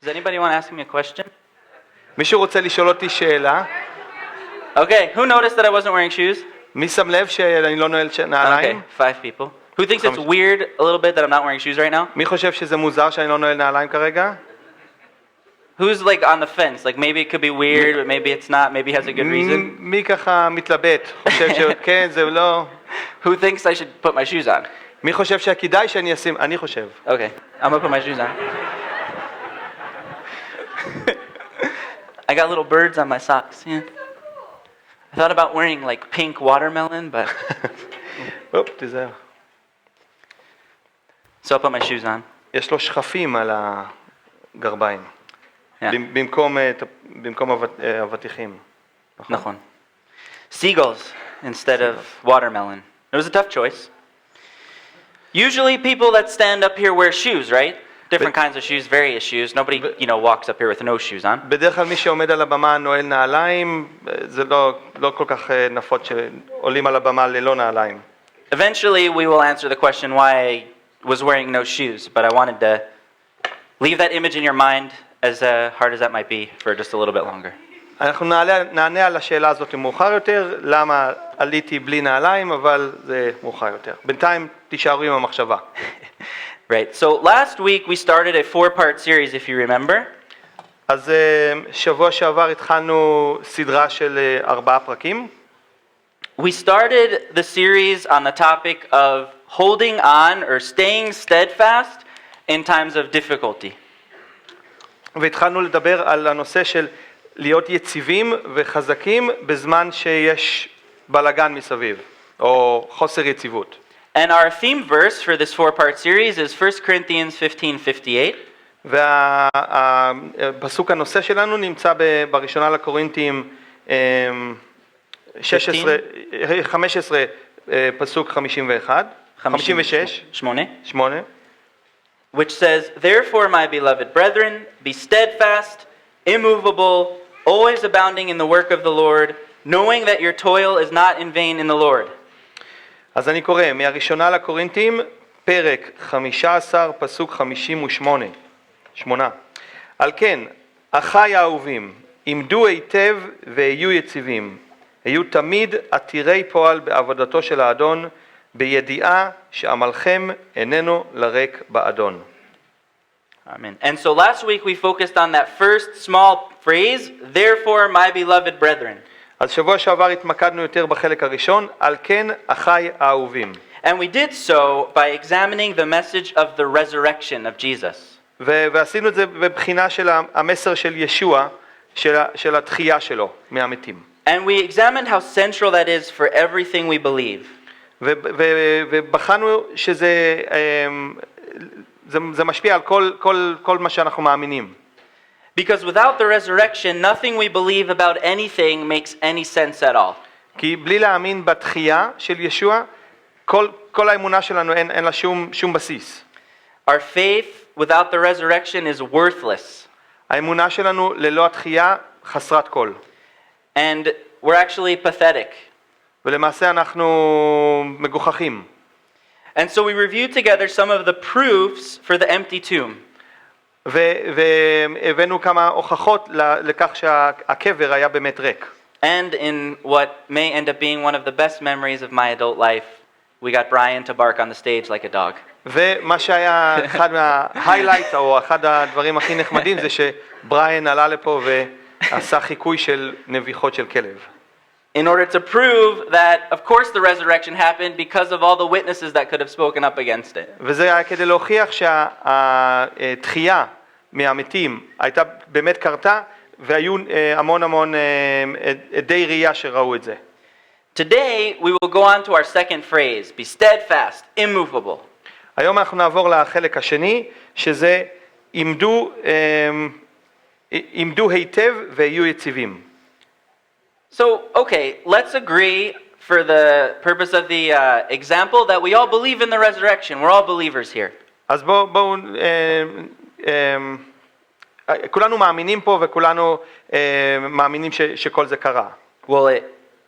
Does anybody want to ask me a question? מישהו רוצה לשאול אותי שאלה? Okay, who noticed that I wasn't wearing shoes? מי שם לב שאני לא נועל Okay, נעליים? 5 people. Who thinks it's weird a little bit that I'm not wearing shoes right now? מי חושב שזה מוזר שאני לא נועל נעליים כרגע? Who's like on the fence? Like maybe it could be weird, but maybe it's not, maybe it has a good reason? מי ככה מתלבט? חושב שכן, זה לא... Who thinks I should put my shoes on? מי חושב שכדאי שאני אשים? אני חושב. Okay, I'm gonna put my shoes on. I got little birds on my socks, yeah. I thought about wearing like pink watermelon, but... תיזהר. So I'll put my shoes on. יש לו שכפים על הגרביים. Yeah. במקום אבטיחים. נכון. Seagulls instead of watermelon. It was a tough choice. Usually people that stand up here wear shoes, right? Different kinds of shoes, various shoes. Nobody, walks up here with no shoes on. בדרך כלל מי שעומד על הבמה נועל נעליים, זה לא כל כך נפוץ שעולים על הבמה ללא נעליים. Eventually we will answer the question why I was wearing no shoes, but I wanted to leave that image in your mind, as hard as that might be, for just a little bit longer. אנחנו נענה על השאלה הזאת מאוחר יותר, למה עליתי בלי נעליים, אבל זה מאוחר יותר. בינתיים תישארו עם המחשבה. Right, so last week we started a 4-part series, if you remember. אז שבוע שעבר התחלנו סדרה של 4 פרקים. We started the series on the topic of holding on or staying steadfast in times of difficulty. והתחלנו לדבר על הנושא של להיות יציבים וחזקים בזמן שיש בלגן מסביב, או חוסר יציבות. And our theme verse for this 4-part series is 1 Corinthians 15:58. והפסוק הנושא שלנו נמצא בראשונה לקורינתים 15, פסוק 51, 56, 8. Which says, "Therefore, my beloved brethren, be steadfast, immovable, always abounding in the work of the Lord, knowing that your toil is not in vain in the Lord." אז אני קורא מהראשונה לקורינתים, פרק 15, פסוק 58. על כן, אחיי האהובים, עמדו היטב ויהיו יציבים. היו תמיד עתירי פועל בעבודתו של האדון, בידיעה שעמלכם איננו לריק באדון. Amen. And so last week we focused on that first small phrase, "Therefore, my beloved brethren." אז שבוע שעבר התמקדנו יותר בחלק הראשון, על כן אחיי האהובים. And we did so by examining the message of the resurrection of Jesus. ועשינו את זה בבחינה של המסר של ישוע, של התחייה שלו מהמתים. And we examined how central that is for everything we believe. ובחנו שזה משפיע על כל מה שאנחנו מאמינים. Because without the resurrection, nothing we believe about anything makes any sense at all. כי בלי להאמין בתחייה של ישוע, כל האמונה שלנו אין לה שום בסיס. Our faith without the resurrection is worthless. האמונה שלנו ללא התחייה חסרת כל. And we're actually pathetic. ולמעשה אנחנו מגוחכים. And so we reviewed together some of the proofs for the empty tomb. והבאנו כמה הוכחות לכך שהקבר היה באמת ריק. And in what may end up being one of the best memories of my adult life, we got Brian to bark on the stage like a dog. ומה שהיה אחד מההיילייט, או אחד הדברים הכי נחמדים, זה שבריין עלה לפה ועשה חיקוי של נביחות של כלב. In order to prove that, of course, the resurrection happened because of all the witnesses that could have spoken up against it. וזה היה כדי להוכיח שהתחייה מהמתים הייתה באמת קרתה, והיו המון עדי ראייה שראו את זה. Today, we will go on to our second phrase, be steadfast, immovable. היום אנחנו נעבור לחלק השני, שזה עמדו היטב ויהיו יציבים. So, okay, let's agree for the purpose of the example that we all believe in the resurrection. We're all believers here. אז בואו, כולנו מאמינים פה וכולנו מאמינים שכל זה קרה. Well,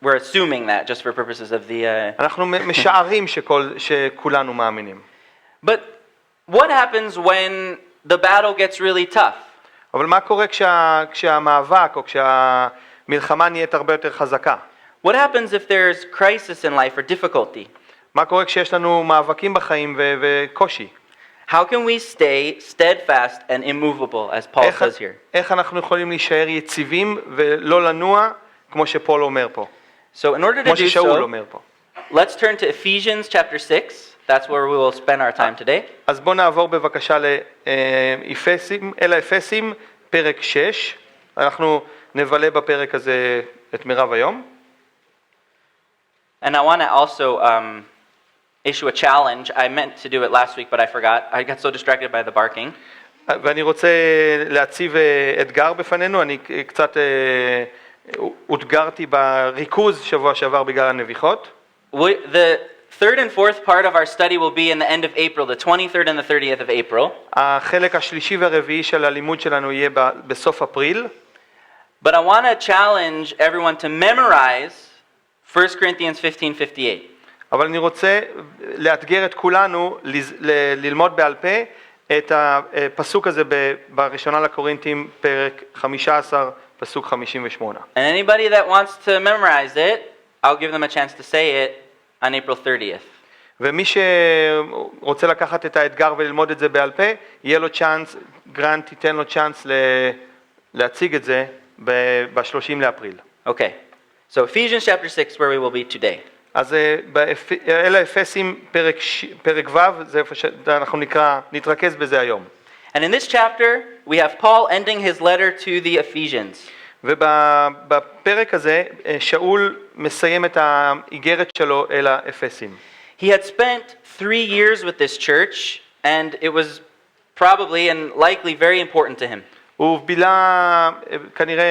we're assuming that just for purposes of the... אנחנו משערים שכולנו מאמינים. But what happens when the battle gets really tough? אבל מה קורה כשהמאבק או כשהמלחמה נהיית הרבה יותר חזקה? What happens if there's crisis in life or difficulty? מה קורה כשיש לנו מאבקים בחיים וקושי? How can we stay steadfast and immovable, as Paul says here? איך אנחנו יכולים להישאר יציבים ולא לנוע, כמו שפול אומר פה? So in order to כמו do ששאול so, אומר פה. let's turn to Ephesians chapter 6. That's where we will spend our time today. אז בואו נעבור בבקשה אל האפסים, פרק 6. אנחנו נבלה בפרק הזה את מרב היום. And I want to also issue a challenge. I meant to do it last week, but I forgot. I got so distracted by the barking. ואני רוצה להציב אתגר בפנינו. אני קצת אותגרתי בריכוז שבוע שעבר בגלל הנביחות. The third and fourth part of our study will be in the end of April, the 23rd and the 30th of April. החלק השלישי והרביעי של הלימוד שלנו יהיה בסוף אפריל. But I want to challenge everyone to memorize 1 Corinthians 15:58. אבל אני רוצה לאתגר את כולנו ללמוד בעל פה את הפסוק הזה בראשונה לקורינתים, פרק 15, פסוק 58. And anybody that wants to memorize it, I'll give them a chance to say it on April 30th. ומי שרוצה לקחת את האתגר וללמוד את זה בעל פה, יהיה לו צ'אנס, גרנט ייתן לו צ'אנס להציג את זה ב-30 לאפריל. Okay. So Ephesians chapter 6, where we will be today. אז אל האפסים פרק ו', זה איפה שאנחנו נתרכז בזה היום. And in this chapter, we have Paul ending his letter to the Ephesians. ובפרק הזה שאול מסיים את האיגרת שלו אל האפסים. He had spent 3 years with this church, and it was probably and likely very important to him. הוא בילה כנראה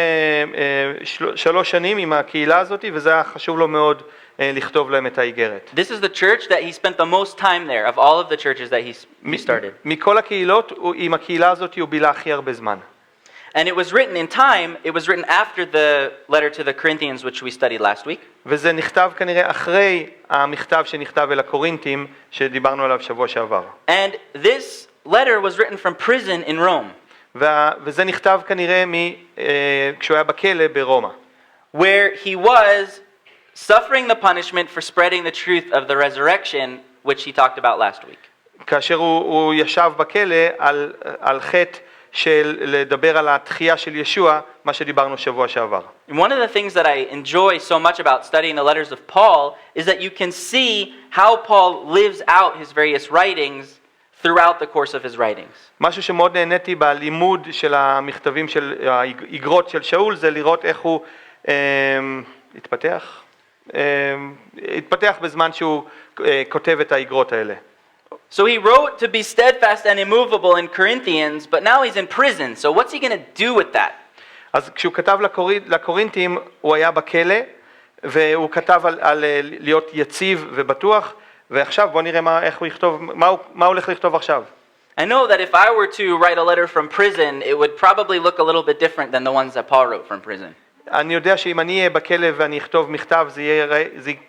3 שנים עם הקהילה הזאת, וזה היה חשוב לו מאוד לכתוב להם את האיגרת. This is the church that he spent the most time there of all of the churches that he started. מכל הקהילות, עם הקהילה הזאת הוא בילה הכי הרבה זמן. And it was written in time, it was written after the letter to the Corinthians, which we studied last week. וזה נכתב כנראה אחרי המכתב שנכתב אל הקורינתים, שדיברנו עליו שבוע שעבר. And this letter was written from prison in Rome, וזה נכתב כנראה כשהוא היה בכלא ברומא. where he was suffering the punishment for spreading the truth of the resurrection, which he talked about last week. כאשר הוא ישב בכלא על חטא של לדבר על התחייה של ישוע, מה שדיברנו שבוע שעבר. And one of the things that I enjoy so much about studying the letters of Paul is that you can see how Paul lives out his various writings throughout the course of his writings. משהו שמאוד נהניתי בלימוד של המכתבים של האיגרות של שאול, זה לראות איך הוא התפתח בזמן שהוא כותב את האיגרות האלה. So he wrote to be steadfast and immovable in Corinthians, but now he's in prison. So what's he going to do with that? אז כשהוא כתב לקורינתים, הוא היה בכלא, והוא כתב על להיות יציב ובטוח, ועכשיו בוא נראה איך הוא יכתוב, מה הוא הולך לכתוב עכשיו. I know that if I were to write a letter from prison, it would probably look a little bit different than the ones that Paul wrote from prison. אני יודע שאם אני אהיה בכלא ואני אכתוב מכתב,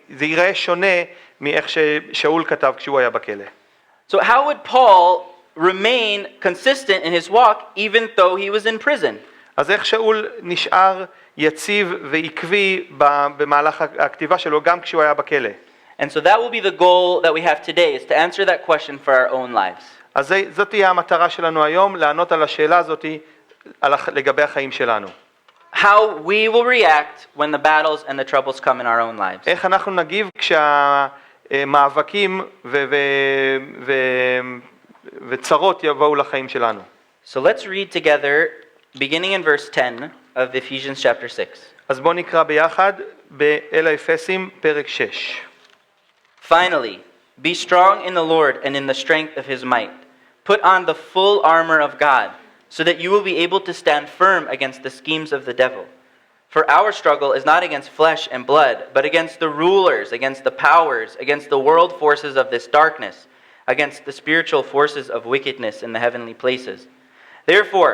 זה ייראה שונה מאיך ששאול כתב כשהוא היה בכלא. So how would Paul remain consistent in his walk even though he was in prison? אז איך שאול נשאר יציב ועקבי במהלך הכתיבה שלו גם כשהוא היה בכלא? And so that will be the goal that we have today, is to answer that question for our own lives. אז זאת תהיה המטרה שלנו היום, לענות על השאלה הזאת לגבי החיים שלנו. How we will react when the battles and the troubles come in our own lives. איך אנחנו נגיב כשהמאבקים וצרות יבואו לחיים שלנו. So let's read together, beginning in verse 10 of Ephesians chapter 6. אז בואו נקרא ביחד באל האפסים פרק 6. Finally, be strong in the Lord and in the strength of his might. Put on the full armor of God, so that you will be able to stand firm against the schemes of the devil. For our struggle is not against flesh and blood, but against the rulers, against the powers, against the world forces of this darkness, against the spiritual forces of wickedness in the heavenly places. Therefore,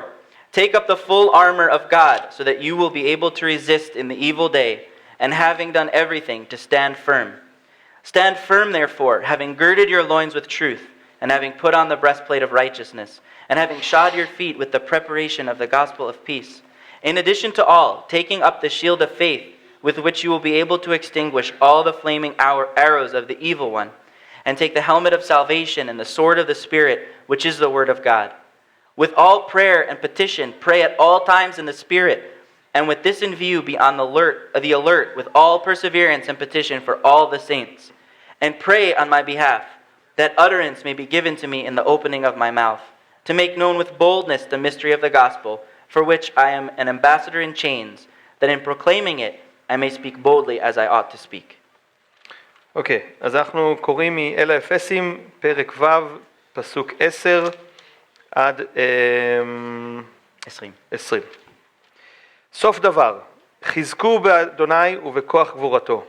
take up the full armor of God, so that you will be able to resist in the evil day, and having done everything, to stand firm. Stand firm, therefore, having girded your loins with truth, and having put on the breastplate of righteousness, and having shod your feet with the preparation of the gospel of peace. In addition to all, taking up the shield of faith, with which you will be able to extinguish all the flaming arrows of the evil one, and take the helmet of salvation and the sword of the Spirit, which is the word of God. With all prayer and petition, pray at all times in the Spirit, and with this in view, be on the alert with all perseverance and petition for all the saints. And pray on my behalf, that utterance may be given to me in the opening of my mouth, to make known with boldness the mystery of the gospel, for which I am an ambassador in chains, that in proclaiming it I may speak boldly as I ought to speak. אוקיי, אז אנחנו קוראים מאל האפסים, פרק ו', פסוק 10 עד 20. סוף דבר, חזקו באדוני ובכוח גבורתו.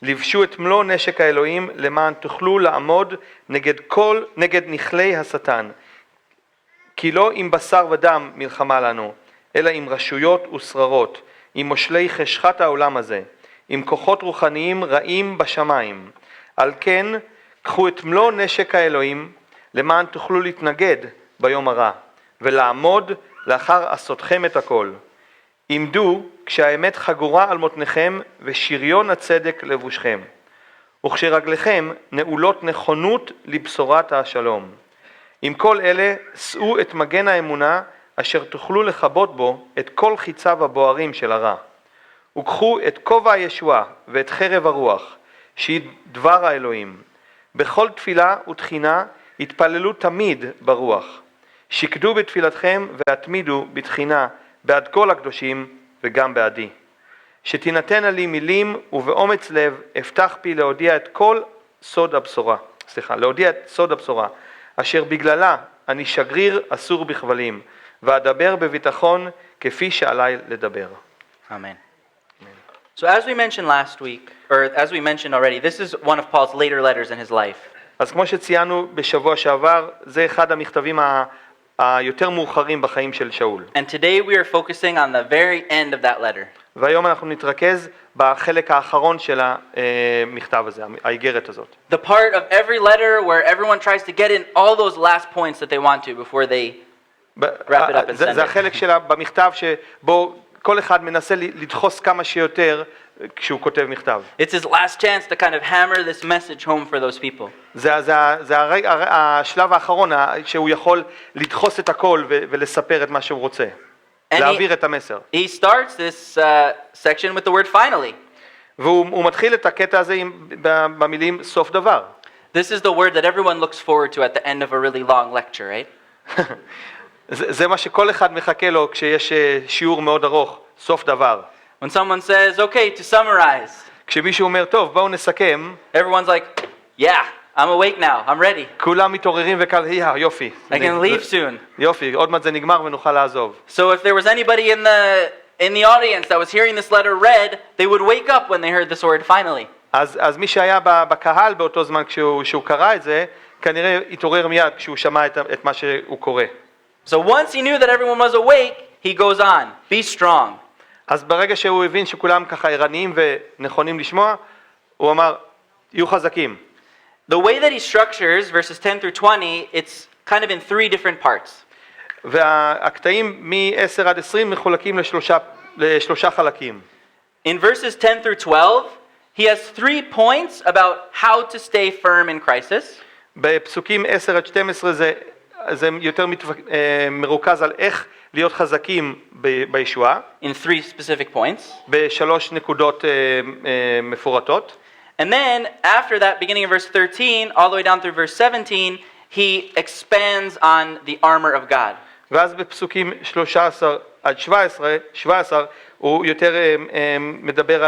לבשו את מלוא נשק האלוהים למען תוכלו לעמוד נגד נכלי השטן. כי לא עם בשר ודם מלחמה לנו, אלא עם רשויות ושררות, עם מושלי חשכת העולם הזה, עם כוחות רוחניים רעים בשמיים. על כן, קחו את מלוא נשק האלוהים למען תוכלו להתנגד ביום הרע, ולעמוד לאחר עשותכם את הכל. עמדו כשהאמת חגורה על מותניכם ושריון הצדק לבושכם, וכשרגליכם נעולות נכונות לבשורת השלום. עם כל אלה שאו את מגן האמונה אשר תוכלו לכבות בו את כל חיציו הבוערים של הרע. וקחו את כובע הישועה ואת חרב הרוח, שהיא דבר האלוהים. בכל תפילה ותחינה התפללו תמיד ברוח. שקדו בתפילתכם והתמידו בתחינה בעד כל הקדושים וגם בעדי. שתינתן לי מילים ובאומץ לב אפתח פי להודיע את סוד הבשורה, אשר בגללה אני שגריר אסור בכבלים, ואדבר בביטחון כפי שעליי לדבר. Amen. So as we mentioned last week, or as we mentioned already, this is one of Paul's later letters in his life. אז כמו שציינו בשבוע שעבר, זה אחד המכתבים היותר מאוחרים בחיים של שאול. And today we are focusing on the very end of that letter. והיום אנחנו נתרכז בחלק האחרון של המכתב הזה, האיגרת הזאת. The part of every letter where everyone tries to get in all those last points that they want to before they wrap it up and send זה it. החלק במכתב שבו כל אחד מנסה לדחוס כמה שיותר כשהוא כותב מכתב. It's his last chance to kind of hammer this message home for those people. זה השלב האחרון שהוא יכול לדחוס את הכל ולספר את מה שהוא רוצה. להעביר את המסר. He starts this section with the word finally. והוא מתחיל את הקטע הזה במילים סוף דבר. This is the word that everyone looks forward to at the end of a really long lecture, right? זה מה שכל אחד מחכה לו כשיש שיעור מאוד ארוך, סוף דבר. When someone says, okay, to summarize, כשמישהו אומר, טוב, בואו נסכם, everyone's like, yeah, I'm awake now, I'm ready. כולם מתעוררים וקל, יופי. I can leave soon. יופי, עוד מעט זה נגמר ונוכל לעזוב. So if there was anybody in the audience that was hearing this letter read, they would wake up when they heard this word finally. אז מי שהיה בקהל באותו זמן כשהוא קרא את זה, כנראה התעורר מיד כשהוא שמע את מה שהוא קורא. So once he knew that everyone was awake, he goes on, be strong. אז ברגע שהוא הבין שכולם ככה ערניים ונכונים לשמוע, הוא אמר, יהיו חזקים. The way that he structures verses 10 through 20, it's kind of in three different parts. והקטעים מ-10 עד 20 מחולקים לשלושה חלקים. In verses 10 through 12, he has 3 points about how to stay firm in crisis. בפסוקים 10 עד 12 זה יותר מרוכז על איך להיות חזקים בישועה. In 3 specific points. בשלוש נקודות מפורטות. And then, after that, beginning in verse 13, all the way down through verse 17, he expands on the armor of God. ואז בפסוקים 13 עד 17, הוא יותר מדבר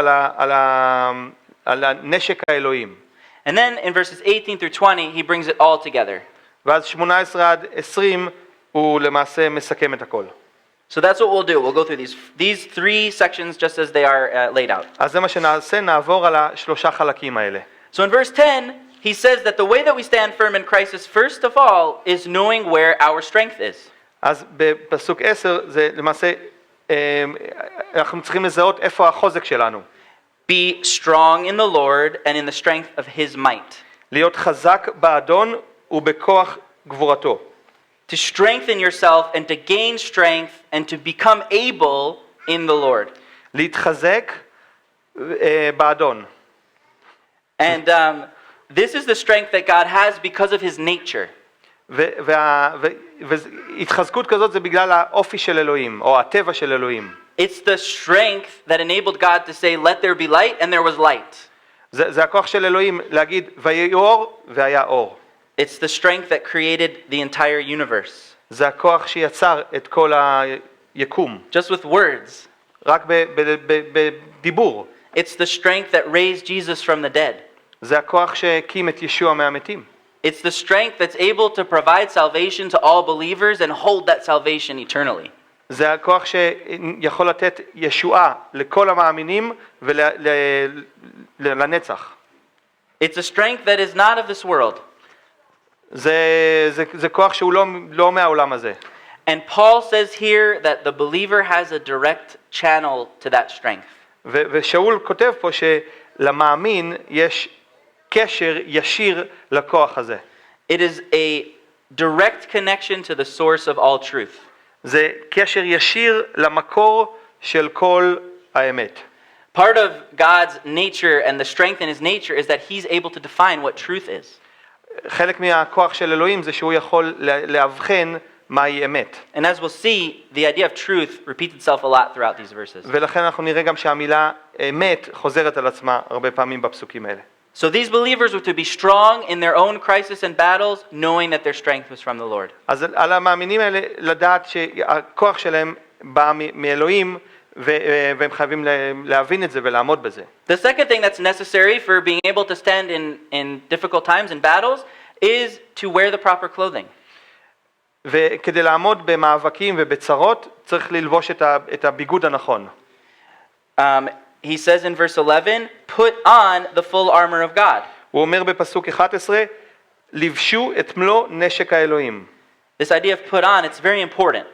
על הנשק האלוהים. And then, in verses 18 through 20, he brings it all together. ואז 18 עד 20, הוא למעשה מסכם את הכל. So that's what we'll do. We'll go through these 3 sections just as they are laid out. אז זה מה שנעשה, נעבור על השלושה חלקים האלה. So in verse 10, he says that the way that we stand firm in crisis, first of all, is knowing where our strength is. אז בפסוק 10, זה למעשה, אנחנו צריכים לזהות איפה החוזק שלנו. Be strong in the Lord and in the strength of his might. להיות חזק באדון ובכוח גבורתו. To strengthen yourself and to gain strength and to become able in the Lord. להתחזק באדון. And this is the strength that God has because of his nature. והתחזקות כזאת זה בגלל האופי של אלוהים, או הטבע של אלוהים. It's the strength that enabled God to say, let there be light, and there was light. זה הכוח של אלוהים להגיד, ויהי אור, והיה אור. It's the strength that created the entire universe. זה הכוח שיצר את כל היקום. Just with words. רק בדיבור. It's the strength that raised Jesus from the dead. זה הכוח שהקים את ישוע מהמתים. It's the strength that's able to provide salvation to all believers and hold that salvation eternally. זה הכוח שיכול לתת ישועה לכל המאמינים ולנצח. It's a strength that is not of this world. זה כוח שהוא לא מהעולם הזה. And Paul says here that the believer has a direct channel to that strength. ושאול כותב פה שלמאמין יש קשר ישיר לכוח הזה. It is a direct connection to the source of all truth. זה קשר ישיר למקור של כל האמת. Part of God's nature and the strength in his nature is that he's able to define what truth is. חלק מהכוח של אלוהים זה שהוא יכול להבחן מהי אמת. And as we'll see, the idea of truth repeats itself a lot throughout these verses. ולכן אנחנו נראה גם שהמילה אמת חוזרת על עצמה הרבה פעמים בפסוקים האלה. So these believers were to be strong in their own crisis and battles, knowing that their strength was from the Lord. אז על המאמינים האלה לדעת שהכוח שלהם בא מאלוהים והם חייבים להבין את זה ולעמוד בזה. The second thing that's necessary for being able to stand in difficult times and battles is to wear the proper clothing. וכדי לעמוד במאבקים ובצרות צריך ללבוש את הביגוד הנכון. He says in verse 11, put on the full armor of God. הוא אומר בפסוק 11, לבשו את מלוא נשק האלוהים. This idea of put on, it's very important.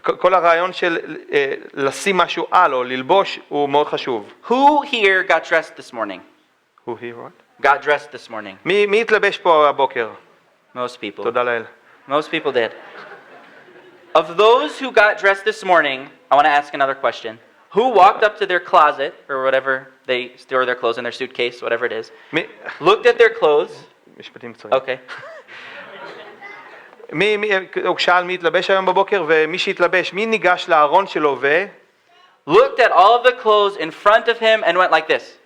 כל הרעיון של לשים משהו על או ללבוש הוא מאוד חשוב. Who here got dressed this morning? Who here what? Got dressed this morning? מי התלבש פה הבוקר? Most people. תודה לאל. Most people did. Of those who got dressed this morning, I want to ask another question. Who walked up to their closet, or whatever they store their clothes in, their suitcase, whatever it is, looked at their clothes? משפטים קצרים. Okay. הוא שאל מי התלבש היום בבוקר, ומי שהתלבש, מי ניגש לארון שלו Looked at all of the clothes in front of him and went like this.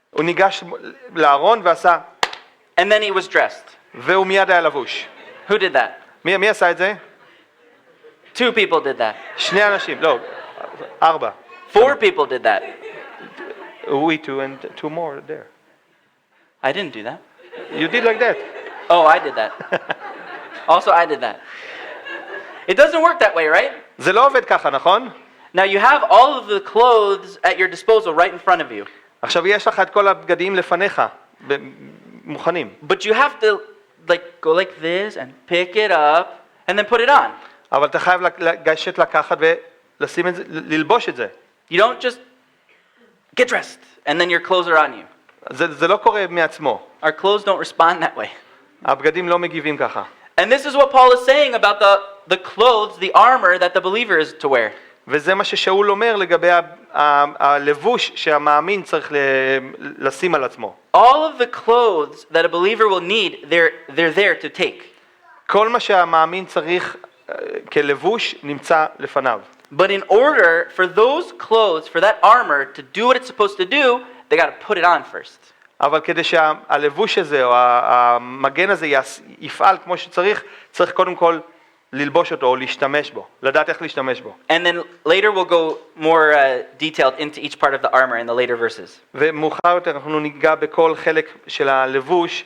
הוא ניגש לארון ועשה, And then he was dressed. והוא מיד היה לבוש. Who did that? מי עשה את זה? 2 people did that. שני אנשים, לא, 4. 4 people did that. We 2 and 2 more there. I didn't do that. You did like that. Oh, I did that. Also, I did that. It doesn't work that way, right? זה לא עובד ככה, נכון? Now you have all of the clothes at your disposal right in front of you. עכשיו יש לך את כל הבגדים לפניך, מוכנים. But you have to go like this and pick it up and then put it on. אבל אתה חייב לגשת לקחת ולשים את זה, ללבוש את זה. You don't just get dressed and then your clothes are on you. זה לא קורה מעצמו. Our clothes don't respond that way. הבגדים לא מגיבים ככה. And this is what Paul is saying about the clothes, the armor that the believer is to wear. וזה מה ששאול אומר לגבי הלבוש שהמאמין צריך לשים על עצמו. All of the clothes that a believer will need, they're there to take. כל מה שהמאמין צריך כלבוש נמצא לפניו. But in order for those clothes, for that armor to do what it's supposed to do, they got to put it on first. אבל כדי שהלבוש הזה או המגן הזה יפעל כמו שצריך, צריך קודם כל ללבוש אותו או להשתמש בו, לדעת איך להשתמש בו. And then later we'll go more detailed into each part of the armor in the later verses. ומאוחר יותר אנחנו ניגע בכל חלק של הלבוש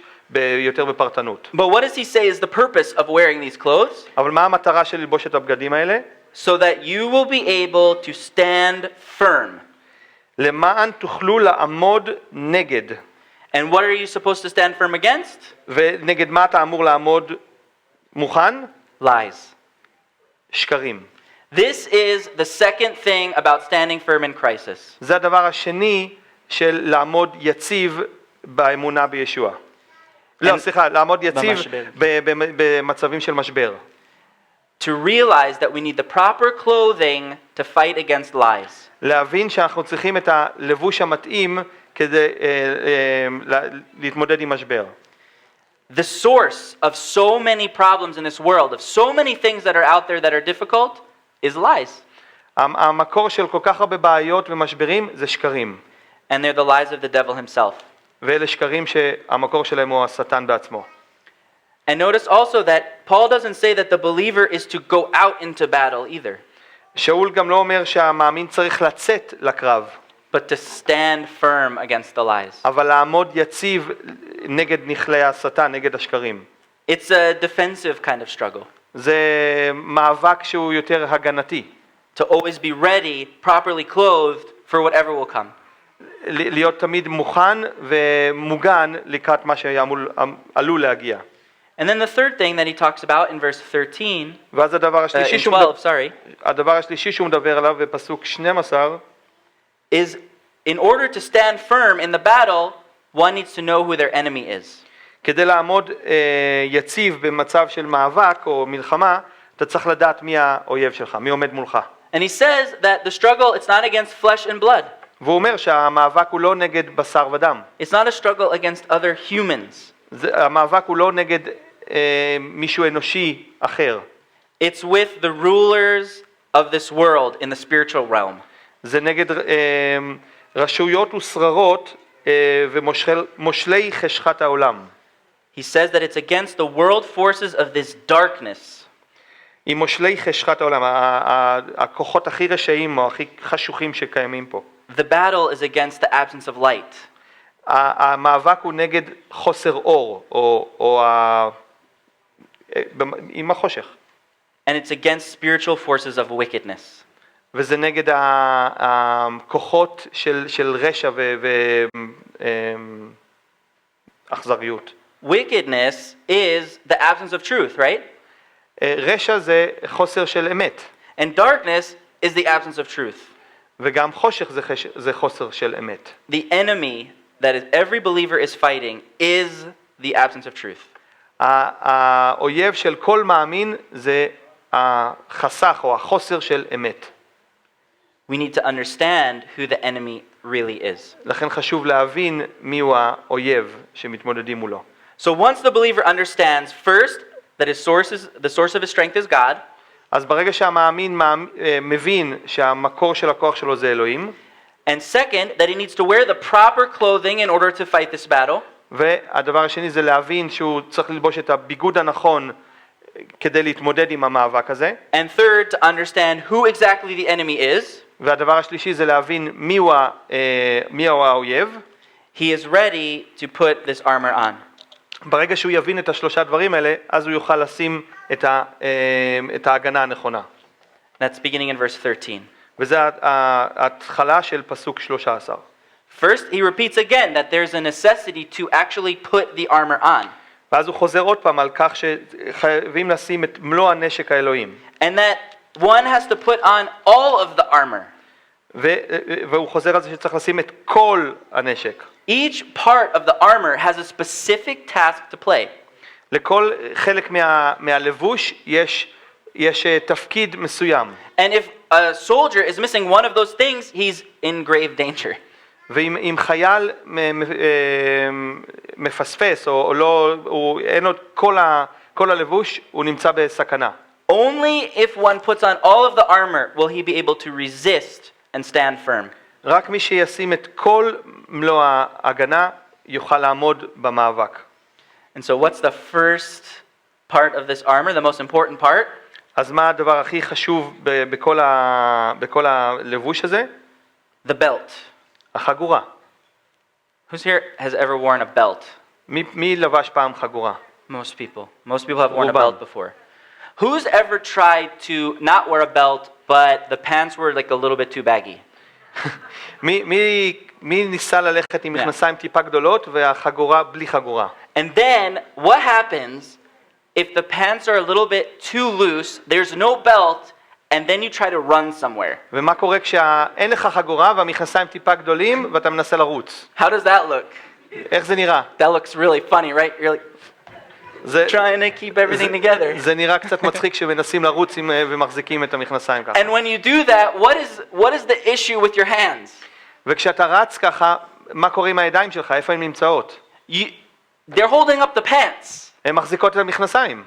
יותר בפרטנות. But what does he say is the purpose of wearing these clothes? אבל מה המטרה של ללבוש את הבגדים האלה? So that you will be able to stand firm. למען תוכלו לעמוד נגד. And what are you supposed to stand firm against? ונגד מה אתה אמור לעמוד מוכן? Lies. שקרים. This is the second thing about standing firm in crisis. זה הדבר השני של לעמוד יציב באמונה בישוע. לא, סליחה, לעמוד יציב במשבר. במצבים של משבר. To realize that we need the proper clothing to fight against lies. להבין שאנחנו צריכים את הלבוש המתאים כדי להתמודד עם משבר. The source of so many problems in this world, of so many things that are out there that are difficult, is lies. המקור של כל כך הרבה בעיות ומשברים זה שקרים. And they're the lies of the devil himself. ואלה שקרים שהמקור שלהם הוא השטן בעצמו. And notice also that Paul doesn't say that the believer is to go out into battle either, שאול גם לא אומר שהמאמין צריך לצאת לקרב, but to stand firm against the lies. אבל לעמוד יציב נגד נכלי השטן, נגד השקרים. It's a defensive kind of struggle. זה מאבק שהוא יותר הגנתי. To always be ready, properly clothed for whatever will come. להיות תמיד מוכן ומוגן לקראת מה שעלול להגיע. And then the third thing that he talks about in verse 13, ואז הדבר השלישי in שהוא 12, sorry, הדבר השלישי שהוא מדבר עליו בפסוק 12, is in order to stand firm in the battle, one needs to know who their enemy is. כדי לעמוד יציב במצב של מאבק או מלחמה, אתה צריך לדעת מי האויב שלך, מי עומד מולך. And he says that the struggle, it's not against flesh and blood. והוא אומר שהמאבק הוא לא נגד בשר ודם. It's not a struggle against other humans. המאבק הוא לא נגד מישהו אנושי אחר. It's with the rulers of this world in the spiritual realm. זה נגד רשויות ושררות ומושלי חשכת העולם. He says that it's against the world forces of this darkness. עם מושלי חשכת העולם, הכוחות הכי רשעים או הכי חשוכים שקיימים פה. The battle is against the absence of light. המאבק הוא נגד חוסר אור, או עם החושך. And it's against spiritual forces of wickedness. וזה נגד הכוחות של רשע ואכזריות. Wickedness is the absence of truth, right? רשע זה חוסר של אמת. And darkness is the absence of truth. וגם חושך זה חוסר של אמת. The enemy that every believer is fighting is the absence of truth. האויב של כל מאמין זה החסך או החוסר של אמת. We need to understand who the enemy really is. לכן חשוב להבין מיהו האויב שמתמודדים מולו. So once the believer understands first that the source of his strength is God, אז ברגע שהמאמין מבין שהמקור של הכוח שלו זה אלוהים, and second that he needs to wear the proper clothing in order to fight this battle, והדבר השני זה להבין שהוא צריך ללבוש את הביגוד הנכון כדי להתמודד עם המאבק הזה, and third to understand who exactly the enemy is, והדבר השלישי זה להבין מיהו האויב, he is ready to put this armor on. ברגע שהוא יבין את השלושה דברים האלה, אז הוא יוכל לשים את ההגנה הנכונה. That's beginning in verse 13. וזה ההתחלה של פסוק 13. First, he repeats again that there's a necessity to actually put the armor on. ואז הוא חוזר עוד פעם על כך שחייבים לשים את מלוא הנשק האלוהים. And that one has to put on all of the armor. והוא חוזר על זה שצריך לשים את כל הנשק. Each part of the armor has a specific task to play. לכל חלק מהלבוש יש תפקיד מסוים. And if a soldier is missing one of those things, he's in grave danger. ואם חייל מפספס או לא, אין לו כל הלבוש, הוא נמצא בסכנה. Only if one puts on all of the armor will he be able to resist and stand firm. רק מי שישים את כל מלוא ההגנה יוכל לעמוד במאבק. And so what's the first part of this armor, the most important part? אז מה הדבר הכי חשוב בכל הלבוש הזה? The belt. החגורה. Who's here has ever worn a belt? מי לבש פעם חגורה? Most people. Most people have worn a רובם. belt before. Who's ever tried to not wear a belt, but the pants were like a little bit too baggy? מי ניסה ללכת עם מכנסיים טיפה גדולות והחגורה בלי חגורה? And then what happens if the pants are a little bit too loose, there's no belt, and then you try to run somewhere? ומה קורה כשאין לך חגורה והמכנסיים טיפה גדולים ואתה מנסה לרוץ? How does that look? איך זה נראה? That looks really funny, right? You're like זה, trying to keep everything together. זה נראה קצת מצחיק שמנסים לרוץ ומחזיקים את המכנסיים ככה. And when you do that, what is the issue with your hands? וכשאתה רץ ככה, מה קורה עם הידיים שלך? איפה הן נמצאות? They're holding up the pants, הן מחזיקות את המכנסיים.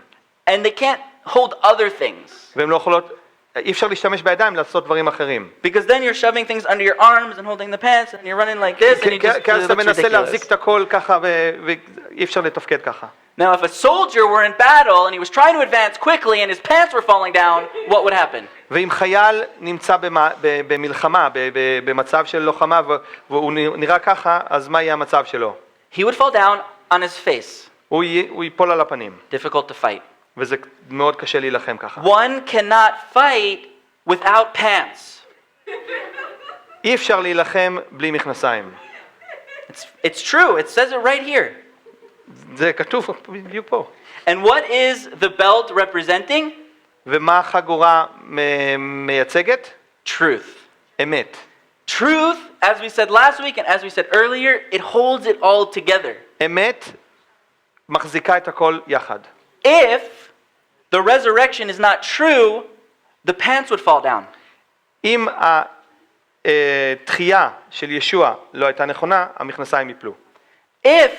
and they can't hold other things. והן לא יכולות, אי אפשר להשתמש בידיים לעשות דברים אחרים. Because then you're shoving things under your arms and holding the pants, and you're running like this, and כי אז it אתה looks מנסה להחזיק ridiculous. את הכל ככה, ואי אפשר לתפקד ככה. Now, if a soldier were in battle and he was trying to advance quickly and his pants were falling down, what would happen? ואם חייל נמצא במלחמה, במצב של לוחמה, והוא נראה ככה, אז מה יהיה המצב שלו? He would fall down on his face. הוא ייפול על הפנים, Difficult to fight. וזה מאוד קשה להילחם ככה. One cannot fight without pants. אי אפשר להילחם בלי מכנסיים. It's true. It says it right here. זה כתוב בדיוק פה. And what is the belt representing? ומה החגורה מייצגת? Truth. אמת. Truth, as we said last week and as we said earlier, it holds it all together. אמת מחזיקה את הכל יחד. If the resurrection is not true, the pants would fall down. אם התחייה של ישוע לא הייתה נכונה, המכנסיים ייפלו. If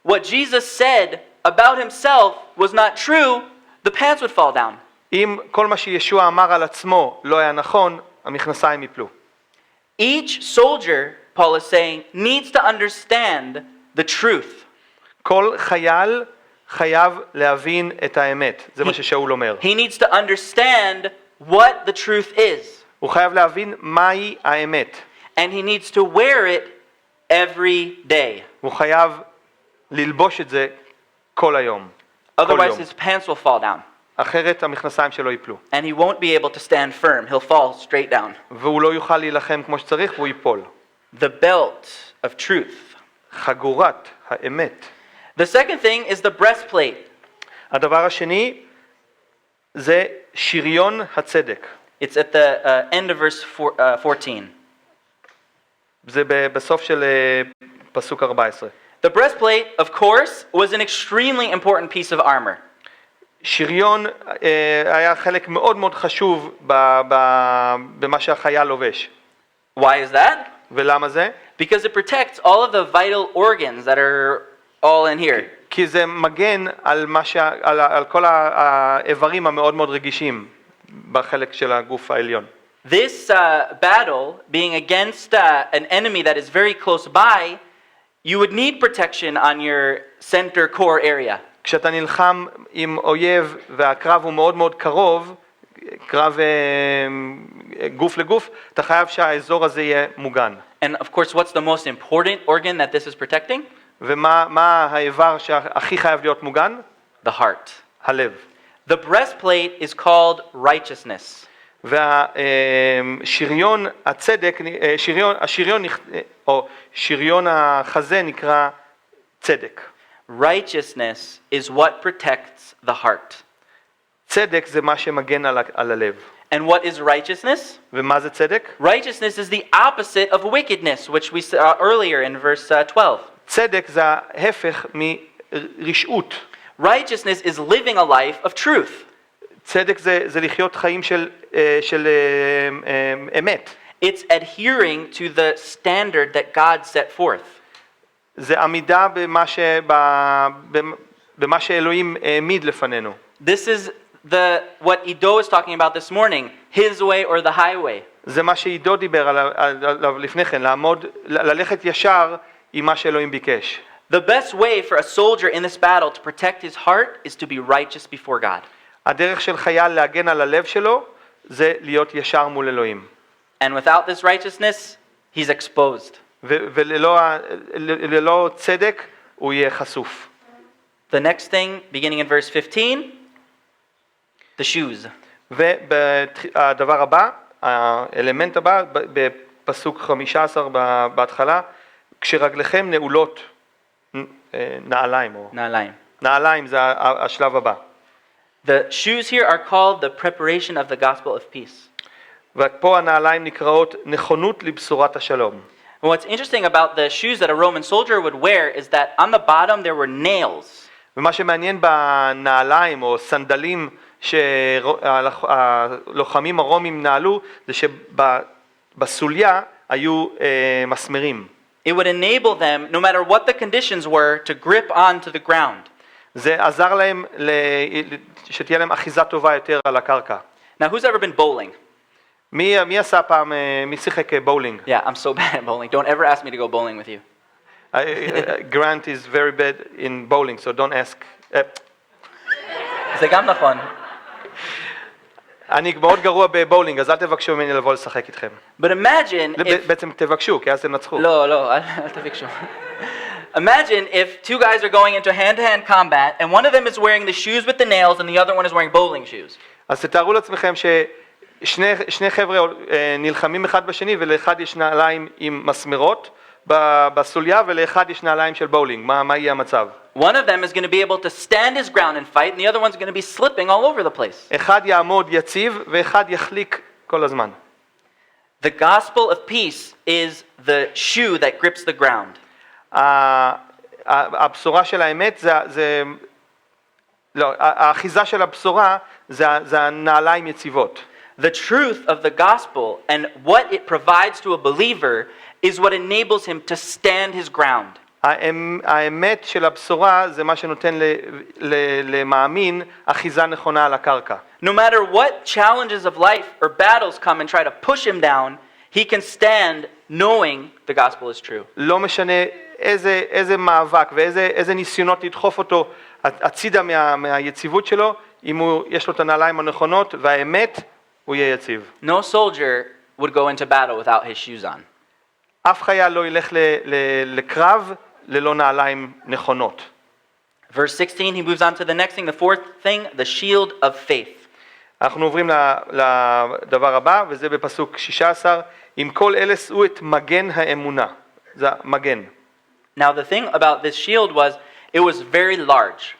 what Jesus said about himself was not true, the pants would fall down. אם כל מה שישוע אמר על עצמו לא היה נכון, המכנסיים ייפלו. Each soldier, Paul is saying, needs to understand the truth. כל חייל חייב להבין את האמת. זה מה ששאול אומר. He needs to understand what the truth is. הוא חייב להבין מהי האמת. And he needs to wear it every day. הוא חייב ללבוש את זה כל היום. Otherwise his pants will fall down. אחרת המכנסיים שלו ייפלו. And he won't be able to stand firm. He'll fall straight down. והוא לא יוכל להילחם כמו שצריך והוא ייפול. The belt of truth. חגורת האמת. The second thing is the breastplate. הדבר השני זה שריון הצדק. It's at the end of verse 14. זה בסוף של פסוק 14. The breastplate, of course, was an extremely important piece of armor. שריון היה חלק מאוד מאוד חשוב במה שהחייל לובש. Why is that? ולמה זה? Because it protects all of the vital organs that are all in here. כי זה מגן על כל האיברים המאוד מאוד רגישים בחלק של הגוף העליון. This battle, being against an enemy that is very close by, you would need protection on your center core area. כשאתה נלחם עם אויב והקרב הוא מאוד מאוד קרוב, קרב גוף לגוף, אתה חייב שהאזור הזה יהיה מוגן. And of course, what's the most important organ that this is protecting? ומה האיבר שהכי חייב להיות מוגן? The heart. הלב. The breastplate is called righteousness. והשריון הצדק, שריון החזה נקרא צדק. Righteousness is what protects the heart. צדק זה מה שמגן על הלב. And what is righteousness? ומה זה צדק? Righteousness is the opposite of wickedness, which we saw earlier in verse 12. צדק זה ההפך מרשעות. Righteousness is living a life of truth. צדק זה לחיות חיים של אמת. It's adhering to the standard that God set forth. זה עמידה במה שאלוהים העמיד לפנינו. This is what Ido was talking about this morning, his way or the highway. זה מה שעידו דיבר עליו לפני כן, ללכת ישר עם מה שאלוהים ביקש. The best way for a soldier in this battle to protect his heart is to be righteous before God. הדרך של חייל להגן על הלב שלו זה להיות ישר מול אלוהים. And without this righteousness, he's exposed. וללא צדק הוא יהיה חשוף. The next thing, beginning in verse 15, the shoes. והדבר הבא, האלמנט הבא, בפסוק 15 בהתחלה, כשרגליכם נעולות, נעליים. נעליים זה השלב הבא. The shoes here are called the preparation of the gospel of peace. ופה הנעליים נקראות נכונות לבשורת השלום. And what's interesting about the shoes that a Roman soldier would wear is that on the bottom there were nails. ומה שמעניין בנעליים או סנדלים שהלוחמים הרומים נעלו, זה שבסוליה היו מסמרים. It would enable them, no matter what the conditions were, to grip onto the ground. זה עזר להם שתהיה להם אחיזה טובה יותר על הקרקע. Now, who's ever been bowling? מי עשה פעם, מי שיחק בולינג? Yeah, I'm so bad at bowling. Don't ever ask me to go bowling with you. Grant is very bad in bowling, so don't ask. זה גם נכון. אני מאוד גרוע בבולינג, אז אל תבקשו ממני לבוא לשחק איתכם. But imagine if... בעצם תבקשו, כי אז תנצחו. לא, אל תבקשו. Imagine if two guys are going into hand-to-hand combat and one of them is wearing the shoes with the nails and the other one is wearing bowling shoes. אז תתארו לעצמכם ששני חבר'ה נלחמים אחד בשני ולאחד יש נעליים עם מסמרות בסוליה ולאחד יש נעליים של בולינג. מה יהיה המצב? One of them is going to be able to stand his ground and fight and the other one's going to be slipping all over the place. אחד יעמוד יציב ואחד יחליק כל הזמן. The gospel of peace is the shoe that grips the ground. הבשורה של האמת האחיזה של הבשורה זה הנעליים יציבות. The truth of the gospel and what it provides to a believer is what enables him to stand his ground. האמת של הבשורה זה מה שנותן למאמין אחיזה נכונה על הקרקע. No matter what challenges of life or battles come and try to push him down, he can stand knowing the gospel is true. לא משנה איזה מאבק ואיזה ניסיונות לדחוף אותו הצידה מהיציבות שלו, אם יש לו את הנעליים הנכונות והאמת, הוא יהיה יציב. No soldier would go into battle without his shoes on. אף חייל לא ילך לקרב ללא נעליים נכונות. Verse 16, he moves on to the next thing, the fourth thing, the shield of faith. אנחנו עוברים לדבר הבא, וזה בפסוק 16, עם כל אלה שאו את מגן האמונה. זה מגן. Now the thing about this shield was, it was very large.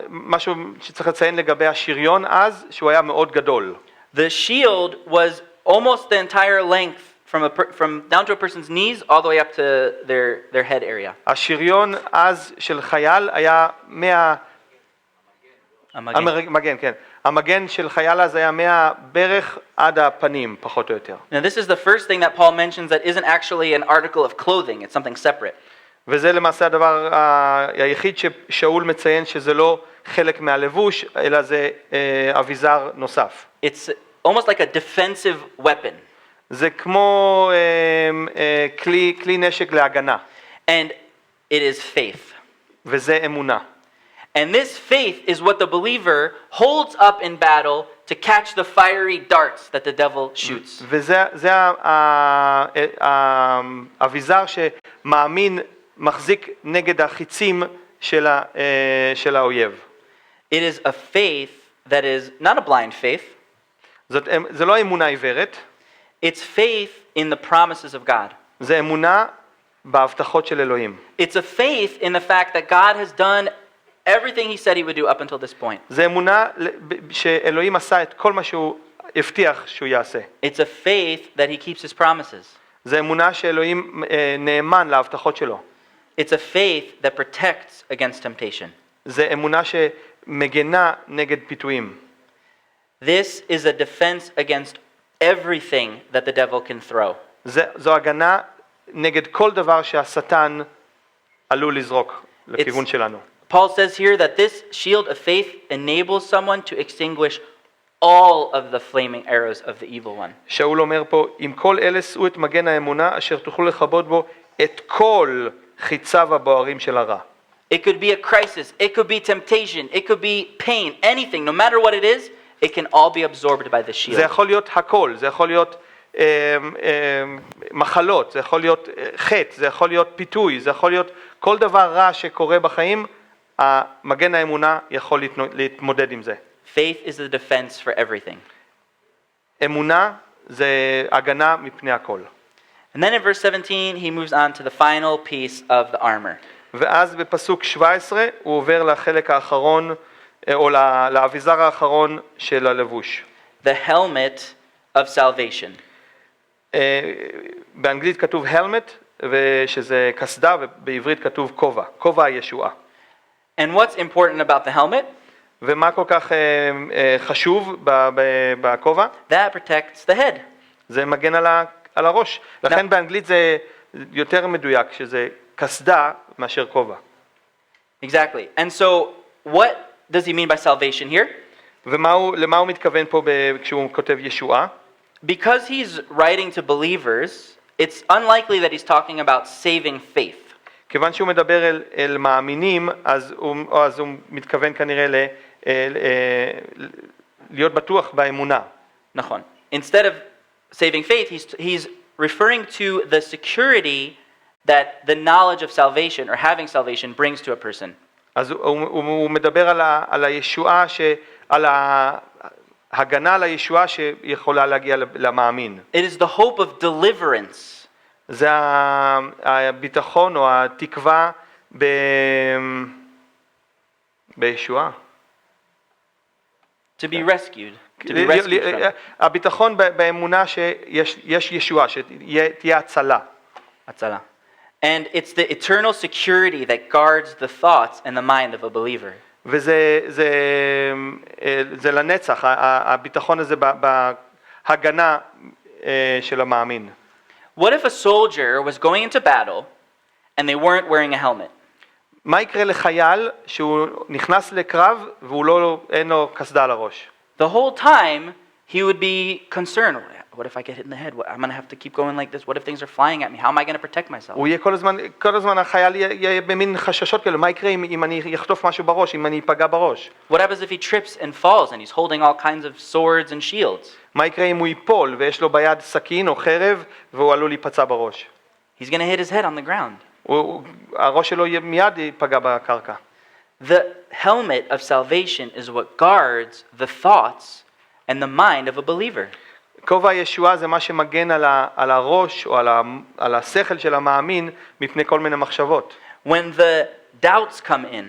משהו שצריך לציין לגבי השריון אז, שהוא היה מאוד גדול. The shield was almost the entire length from down to a person's knees all the way up to their head area. השריון אז של חייל היה המגן, כן. המגן של חייל אז היה מהברך עד הפנים, פחות או יותר. Now this is the first thing that Paul mentions that isn't actually an article of clothing, it's something separate. וזה למעשה הדבר היחיד ששאול מציין שזה לא חלק מהלבוש, אלא זה אביזר נוסף. It's almost like a defensive weapon. זה כמו כלי נשק להגנה. And it is faith. וזה אמונה. And this faith is what the believer holds up in battle to catch the fiery darts that the devil shoots. וזה האביזר שמאמין מחזיק נגד החיצים של האויב. It is a faith that is not a blind faith. זה לא אמונה עיוורת. It's faith in the promises of God. זה אמונה בהבטחות של אלוהים. It's a faith in the fact that God has done everything he said he would do up until this point. זה אמונה שאלוהים עשה את כל מה שהוא הבטיח שהוא יעשה. It's a faith that he keeps his promises. זה אמונה שאלוהים נאמן להבטחות שלו. It's a faith that protects against temptation. זה אמונה שמגנה נגד פיתויים. This is a defense against everything that the devil can throw. זו הגנה נגד כל דבר שהשטן עלול לזרוק לכיוון שלנו. Paul says here that this shield of faith enables someone to extinguish all of the flaming arrows of the evil one. שאול אומר פה, עם כל אלה שאו את מגן האמונה, אשר תוכלו לכבות בו את כל חיציו הבוערים של הרע. It could be a crisis, it could be temptation, it could be pain, anything, no matter what it is, it can all be absorbed by the shield. זה יכול להיות הכל, זה יכול להיות מחלות, זה יכול להיות חטא, זה יכול להיות פיתוי, זה יכול להיות כל דבר רע שקורה בחיים, המגן האמונה יכול להתמודד עם זה. Faith is the defense for everything. אמונה זה הגנה מפני הכל. And then in verse 17 he moves on to the final piece of the armor. ואז בפסוק 17 הוא עובר לחלק האחרון, או לאביזר האחרון של הלבוש. The helmet of salvation. באנגלית כתוב helmet, ושזה קסדה, ובעברית כתוב כובע, כובע הישועה. And what's important about the helmet? ומה כל כך חשוב בכובע? That protects the head. זה מגן על הראש. לכן באנגלית זה יותר מדויק, שזה קסדה מאשר כובע. Exactly. And so what does he mean by salvation here? למה הוא מתכוון פה כשהוא כותב ישועה? Because he's writing to believers, it's unlikely that he's talking about saving faith. כיוון שהוא מדבר אל מאמינים, אז הוא מתכוון כנראה להיות בטוח באמונה. נכון. Instead of saving faith, he's referring to the security that the knowledge of salvation or having salvation brings to a person. אז הוא מדבר על הישועה, על ההגנה על הישועה שיכולה להגיע למאמין. It is the hope of deliverance. זה הביטחון או התקווה בישועה. To be rescued. To be rescued from. הביטחון באמונה שיש ישועה, שתהיה הצלה. הצלה. And it's the eternal security that guards the thoughts and the mind of a believer. וזה לנצח, הביטחון הזה בהגנה של המאמין. What if a soldier was going into battle and they weren't wearing a helmet? מה יקרה לחייל שהוא נכנס לקרב אין לו קסדה על הראש? The whole time he would be concerned. What if I get hit in the head? I'm going to have to keep going like this. What if things are flying at me? How am I going to protect myself? הוא יהיה כל הזמן החייל יהיה במין חששות כאלה, מה יקרה אם אני יחטוף משהו בראש, אם אני אפגע בראש? What happens if he trips and falls and he's holding all kinds of swords and shields? מה יקרה אם הוא ייפול ויש לו ביד סכין או חרב והוא עלול להיפצע בראש? He's going to hit his head on the ground. הראש שלו מיד ייפגע בקרקע. The helmet of salvation is what guards the thoughts and the mind of a believer. כובע הישועה זה מה שמגן על הראש או על השכל של המאמין מפני כל מיני מחשבות. When the doubts come in,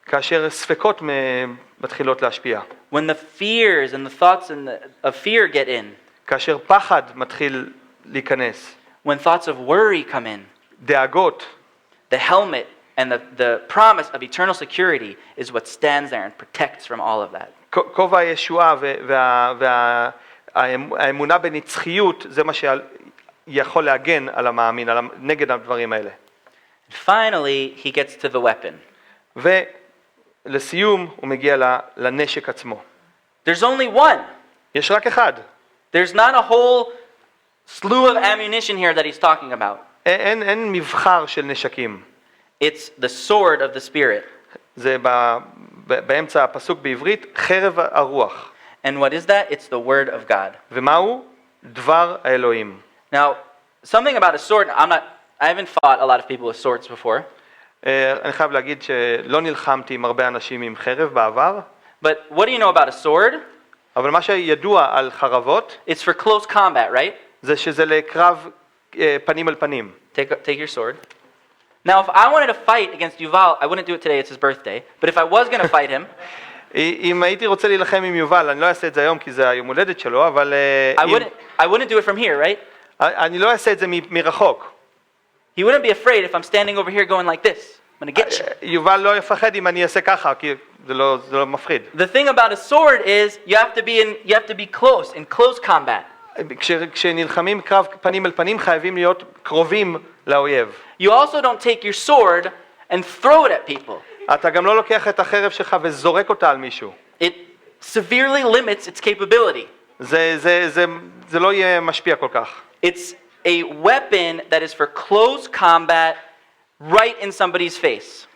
כאשר ספקות מתחילות להשפיע. when the fears and the thoughts of fear get in, כאשר פחד מתחיל להיכנס. when thoughts of worry come in, דאגות. the helmet and the promise of eternal security is what stands there and protects from all of that. כובע הישועה והאמונה בנצחיות זה מה שיכול להגן על המאמין, נגד הדברים האלה. Finally, he gets to the weapon. ולסיום הוא מגיע לנשק עצמו. There's only one. יש רק אחד. There's not a whole slew of ammunition here that he's talking about. אין מבחר של נשקים. It's the sword of the Spirit. זה באמצע הפסוק בעברית, חרב הרוח. And what is that? It's the word of God. ומהו? דבר האלוהים. Now, something about a sword, I haven't fought a lot of people with swords before. אני חייב להגיד שלא נלחמתי עם הרבה אנשים עם חרב בעבר. But what do you know about a sword? אבל מה שידוע על חרבות, It's for close combat, right? זה שזה לקרב פנים אל פנים. Take your sword. Now, if I wanted to fight against Yuval, I wouldn't do it today, it's his birthday. But if I was going to fight him, אם הייתי רוצה להילחם עם יובל, אני לא אעשה את זה היום כי זה היום הולדת שלו, אבל I wouldn't do it from here, right? אני לא אעשה את זה מרחוק. He wouldn't be afraid if I'm standing over here going like this. I'm going to get you. יובל לא יפחד אם אני אעשה ככה, כי זה לא מפחיד. The thing about a sword is you have to be close, in close combat. כשנלחמים קרב פנים אל פנים, חייבים להיות קרובים לאויב. You also don't take your sword and throw it at people. אתה גם לא לוקח את החרב שלך וזורק אותה על מישהו. It severely limits its capability. זה לא יהיה משפיע כל כך. It's a weapon that is for close combat right in somebody's face.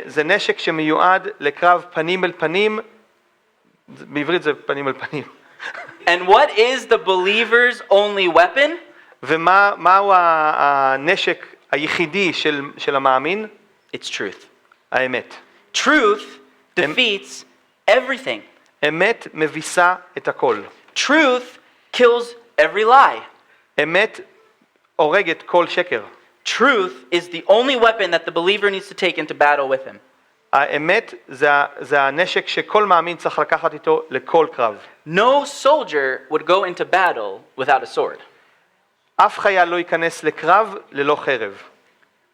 זה נשק שמיועד לקרב פנים אל פנים, בעברית זה פנים אל פנים. And what is the believer's only weapon? ומהו הנשק היחידי של המאמין? It's truth. האמת. Truth defeats everything. אמת מביסה את הכל. Truth kills every lie. אמת הורגת כל שקר. Truth is the only weapon that the believer needs to take into battle with him. האמת זה הנשק שכל מאמין צריך לקחת איתו לכל קרב. No soldier would go into battle without a sword. אף חייל לא ייכנס לקרב ללא חרב.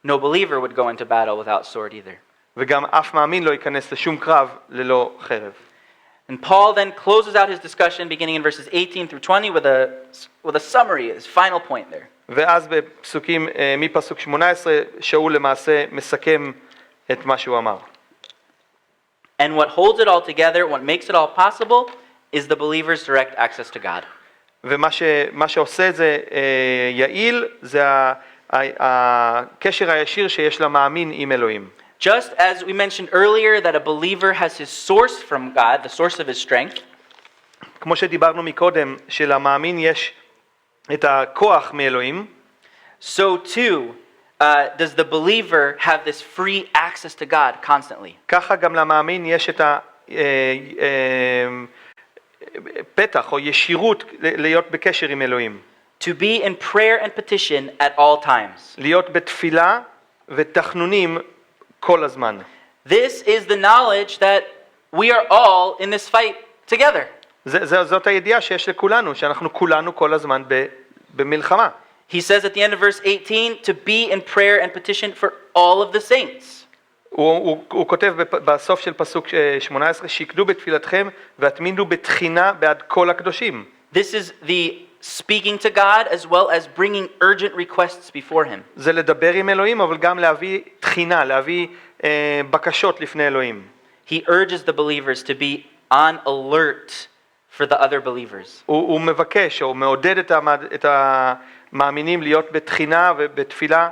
No believer would go into battle without sword either. וגם אף מאמין לא ייכנס לשום קרב ללא חרב. And Paul then closes out his discussion beginning in verses 18 through 20 with a summary, his final point there. ואז בפסוקים, מפסוק 18, שאול למעשה מסכם את מה שהוא אמר. And what holds it all together, what makes it all possible, is the believer's direct access to God. ומה שעושה את זה יעיל, זה הקשר הישיר שיש למאמין עם אלוהים. Just as we mentioned earlier that a believer has his source from God, the source of his strength, כמו שדיברנו מקודם, שלמאמין יש את הכוח מאלוהים, so too does the believer have this free access to God constantly. ככה גם למאמין יש את הפתח או ישירות להיות בקשר עם אלוהים. To be in prayer and petition at all times. להיות בתפילה ותחנונים כל הזמן. This is the knowledge that we are all in this fight together. זאת הידיעה שיש לכולנו, שאנחנו כולנו כל הזמן במלחמה. He says at the end of verse 18 to be in prayer and petition for all of the saints. הוא כותב בסוף של פסוק 18, שיקדו בתפילתכם והתמידו בתחינה בעד כל הקדושים. This is the speaking to God as well as bringing urgent requests before him. זה לדבר עם אלוהים, אבל גם להביא תחינה, להביא בקשות לפני אלוהים. He urges the believers to be on alert for the other believers. הוא מבקש או מעודד את המאמינים להיות בתחינה ובתפילה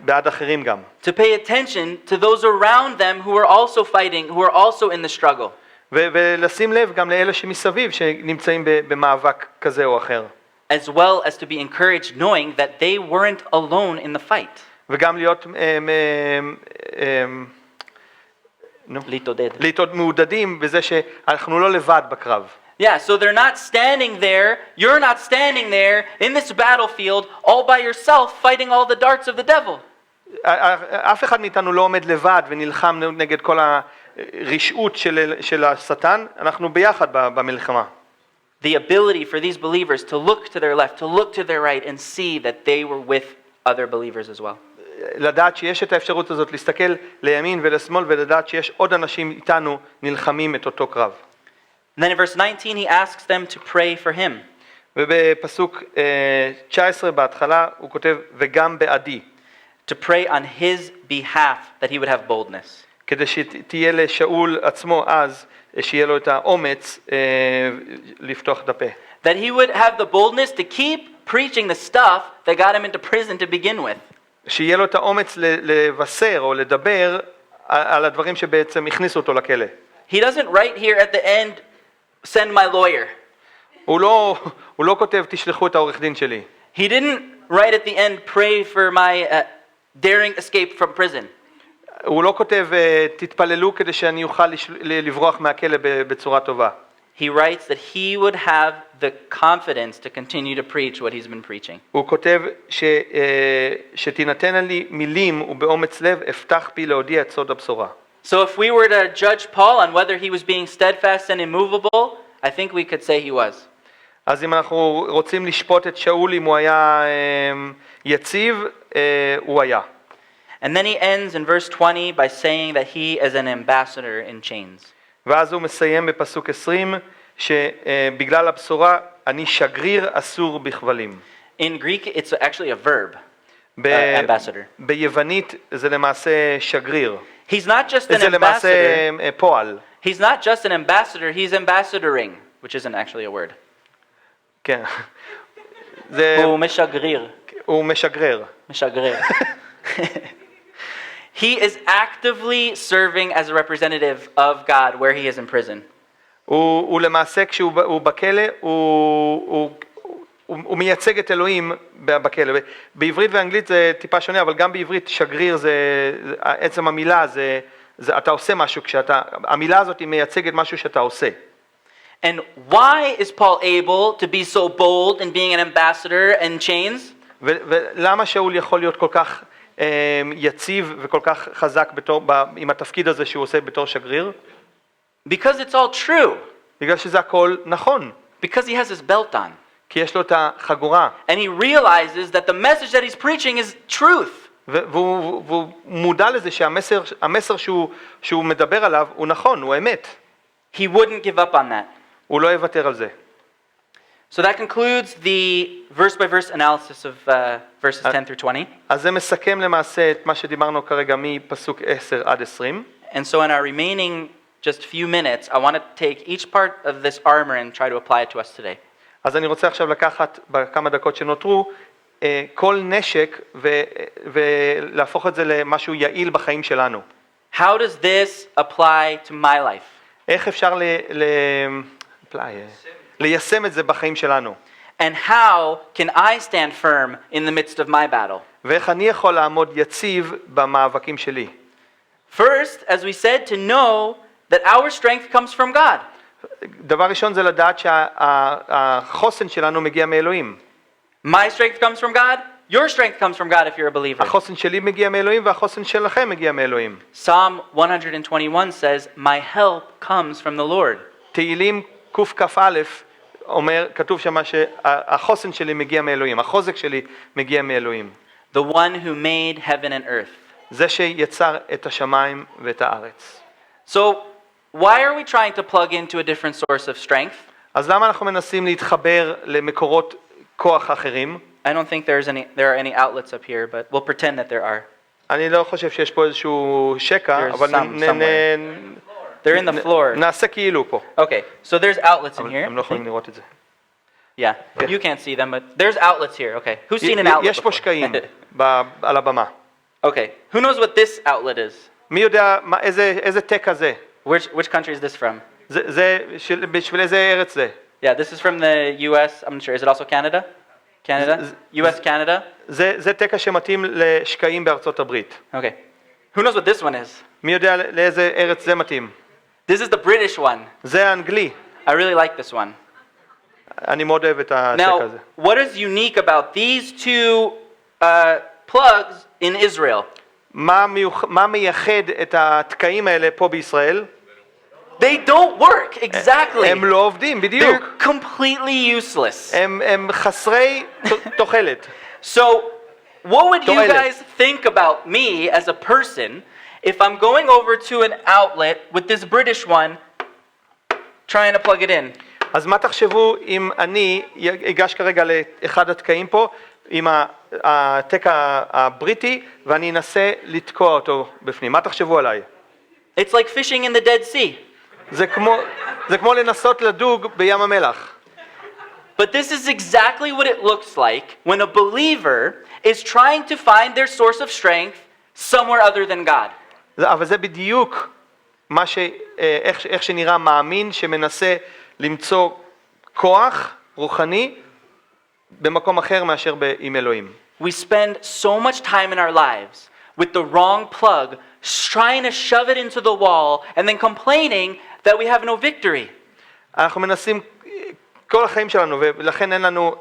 בעד אחרים גם. To pay attention to those around them who are also fighting, who are also in the struggle. ולשים לב גם לאלה שמסביב שנמצאים במאבק כזה או אחר. As well as to be encouraged knowing that they weren't alone in the fight. וגם להיות להיות מעודדים בזה שאנחנו לא לבד בקרב. Yeah, so they're not standing there, you're not standing there in this battlefield all by yourself fighting all the darts of the devil. אף אחד מאיתנו לא עומד לבד ונלחם נגד כל הרשעות של השטן, אנחנו ביחד במלחמה. The ability for these believers to look to their left, to look to their right and see that they were with other believers as well. לדעת שיש את האפשרות הזאת להסתכל לימין ולשמאל ולדעת שיש עוד אנשים איתנו נלחמים את אותו קרב. And then in verse 19 he asks them to pray for him. ובפסוק 19 בהתחלה הוא כותב וגם בעדי. To pray on his behalf that he would have boldness. כדי שתהיה לשאול עצמו אז, שיהיה לו את האומץ לפתוח את הפה. That he would have the boldness to keep preaching the stuff that got him into prison to begin with. שיהיה לו את האומץ לבשר או לדבר על הדברים שבעצם הכניסו אותו לכלא. He doesn't write here at the end, send my lawyer. הוא לא כותב תשלחו את העורך דין שלי. He didn't write at the end, pray for my daring escape from prison. הוא לא כותב תתפללו כדי שאני אוכל לברוח מהכלא בצורה טובה. He writes that he would have the confidence to continue to preach what he's been preaching. הוא כותב שתינתן לי מילים ובאומץ לב אפתח פי להודיע את סוד הבשורה. So if we were to judge Paul on whether he was being steadfast and immovable, I think we could say he was. אז אם אנחנו רוצים לשפוט את שאול אם הוא היה יציב, הוא היה. And then he ends in verse 20 by saying that he is an ambassador in chains. ואז הוא מסיים בפסוק 20 שבגלל הבשורה אני שגריר אסור בכבלים. In Greek it's actually a verb, ambassador. ביוונית זה למעשה שגריר. He's not just an זה למעשה ambassador. פועל. He's not just an ambassador, he's ambassadoring, which isn't actually a word. כן. הוא משגריר. הוא משגרר. משגרר. He is actively serving as a representative of God where he is in prison. הוא למעשה כשהוא בכלא, הוא מייצג את אלוהים בכלא. בעברית ואנגלית זה טיפה שונה, אבל גם בעברית שגריר זה, עצם המילה זה אתה עושה משהו המילה הזאת היא מייצגת משהו שאתה עושה. And why is Paul able to be so bold in being an ambassador in chains? ולמה שאול יכול להיות כל כך יציב וכל כך חזק עם התפקיד הזה שהוא עושה בתור שגריר? Because it's all true. בגלל שזה הכל נכון. Because he has his belt on. כי יש לו את החגורה. And he realizes that the message that he's preaching is truth. והוא מודע לזה שהמסר שהוא מדבר עליו הוא נכון, הוא אמת. He wouldn't give up on that. הוא לא יוותר על זה. So that concludes the verse-by-verse analysis of verses 10 through 20. אז זה מסכם למעשה את מה שדיברנו כרגע מפסוק 10 עד 20. And so in our remaining just few minutes, I want to take each part of this armor and try to apply it to us today. אז אני רוצה עכשיו לקחת בכמה דקות שנותרו כל נשק ולהפוך את זה למשהו יעיל בחיים שלנו. How does this apply to my life? איך אפשר ליישם את זה בחיים שלנו? And how can I stand firm in the midst of my battle? ואיך אני יכול לעמוד יציב במאבקים שלי? First, as we said, to know that our strength comes from God. דבר ראשון זה לדעת שהחוסן שלנו מגיע מאלוהים. My strength comes from God. Your strength comes from God if you're a believer. החוסן שלי מגיע מאלוהים והחוסן שלכם מגיע מאלוהים. Psalm 121 says, "My help comes from the Lord." תהילים קכ"א אומר, כתוב שם שהחוסן שלי מגיע מאלוהים, החוזק שלי מגיע מאלוהים. The one who made heaven and earth. זה שיצר את השמיים ואת הארץ. So, why are we trying to plug into a different source of strength? אז למה אנחנו מנסים להתחבר למקורות כוח אחרים? I don't think there are any outlets up here, but we'll pretend that there are. אני לא חושב שיש פה איזשהו שקע, There's אבל They're in the floor. נעשה כאילו פה. Okay, so there's outlets in אבל here. הם לא יכולים לראות את זה. Yeah, you can't see them, but there's outlets here. Okay, who's seen an outlet יש פה before? שקעים על הבמה. Okay, who knows what this outlet is? מי יודע איזה תקע זה? Which country is this from? זה בשביל איזה ארץ זה? Yeah, this is from the U.S. I'm not sure. Is it also Canada? Canada? U.S. Canada? זה תקע שמתאים לשקעים בארצות הברית. Okay. Who knows what this one is? מי יודע לאיזה ארץ זה מתאים? This is the British one. זה האנגלי. I really like this one. אני מאוד אוהב את התקע הזה. Now, what is unique about these two plugs in Israel? מה מייחד את התקעים האלה פה בישראל? They don't work, exactly. הם לא עובדים, בדיוק. They're completely useless. הם חסרי תוחלת. So, what would you תועלת. guys think about me as a person if I'm going over to an outlet with this British one trying to plug it in? אז מה תחשבו אם אני אגש כרגע לאחד התקעים פה עם התקע הבריטי ואני אנסה לתקוע אותו בפנים? מה תחשבו עליי? It's like fishing in the Dead Sea. זה כמו לנסות לדוג בים המלח. But this is exactly what it looks like when a believer is trying to find their source of strength somewhere other than God. אבל זה בדיוק איך שנראה מאמין שמנסה למצוא כוח רוחני במקום אחר מאשר עם אלוהים. We spend so much time in our lives with the wrong plug, trying to shove it into the wall and then complaining that we have no victory. אנחנו מנסים כל החיים שלנו, ולכן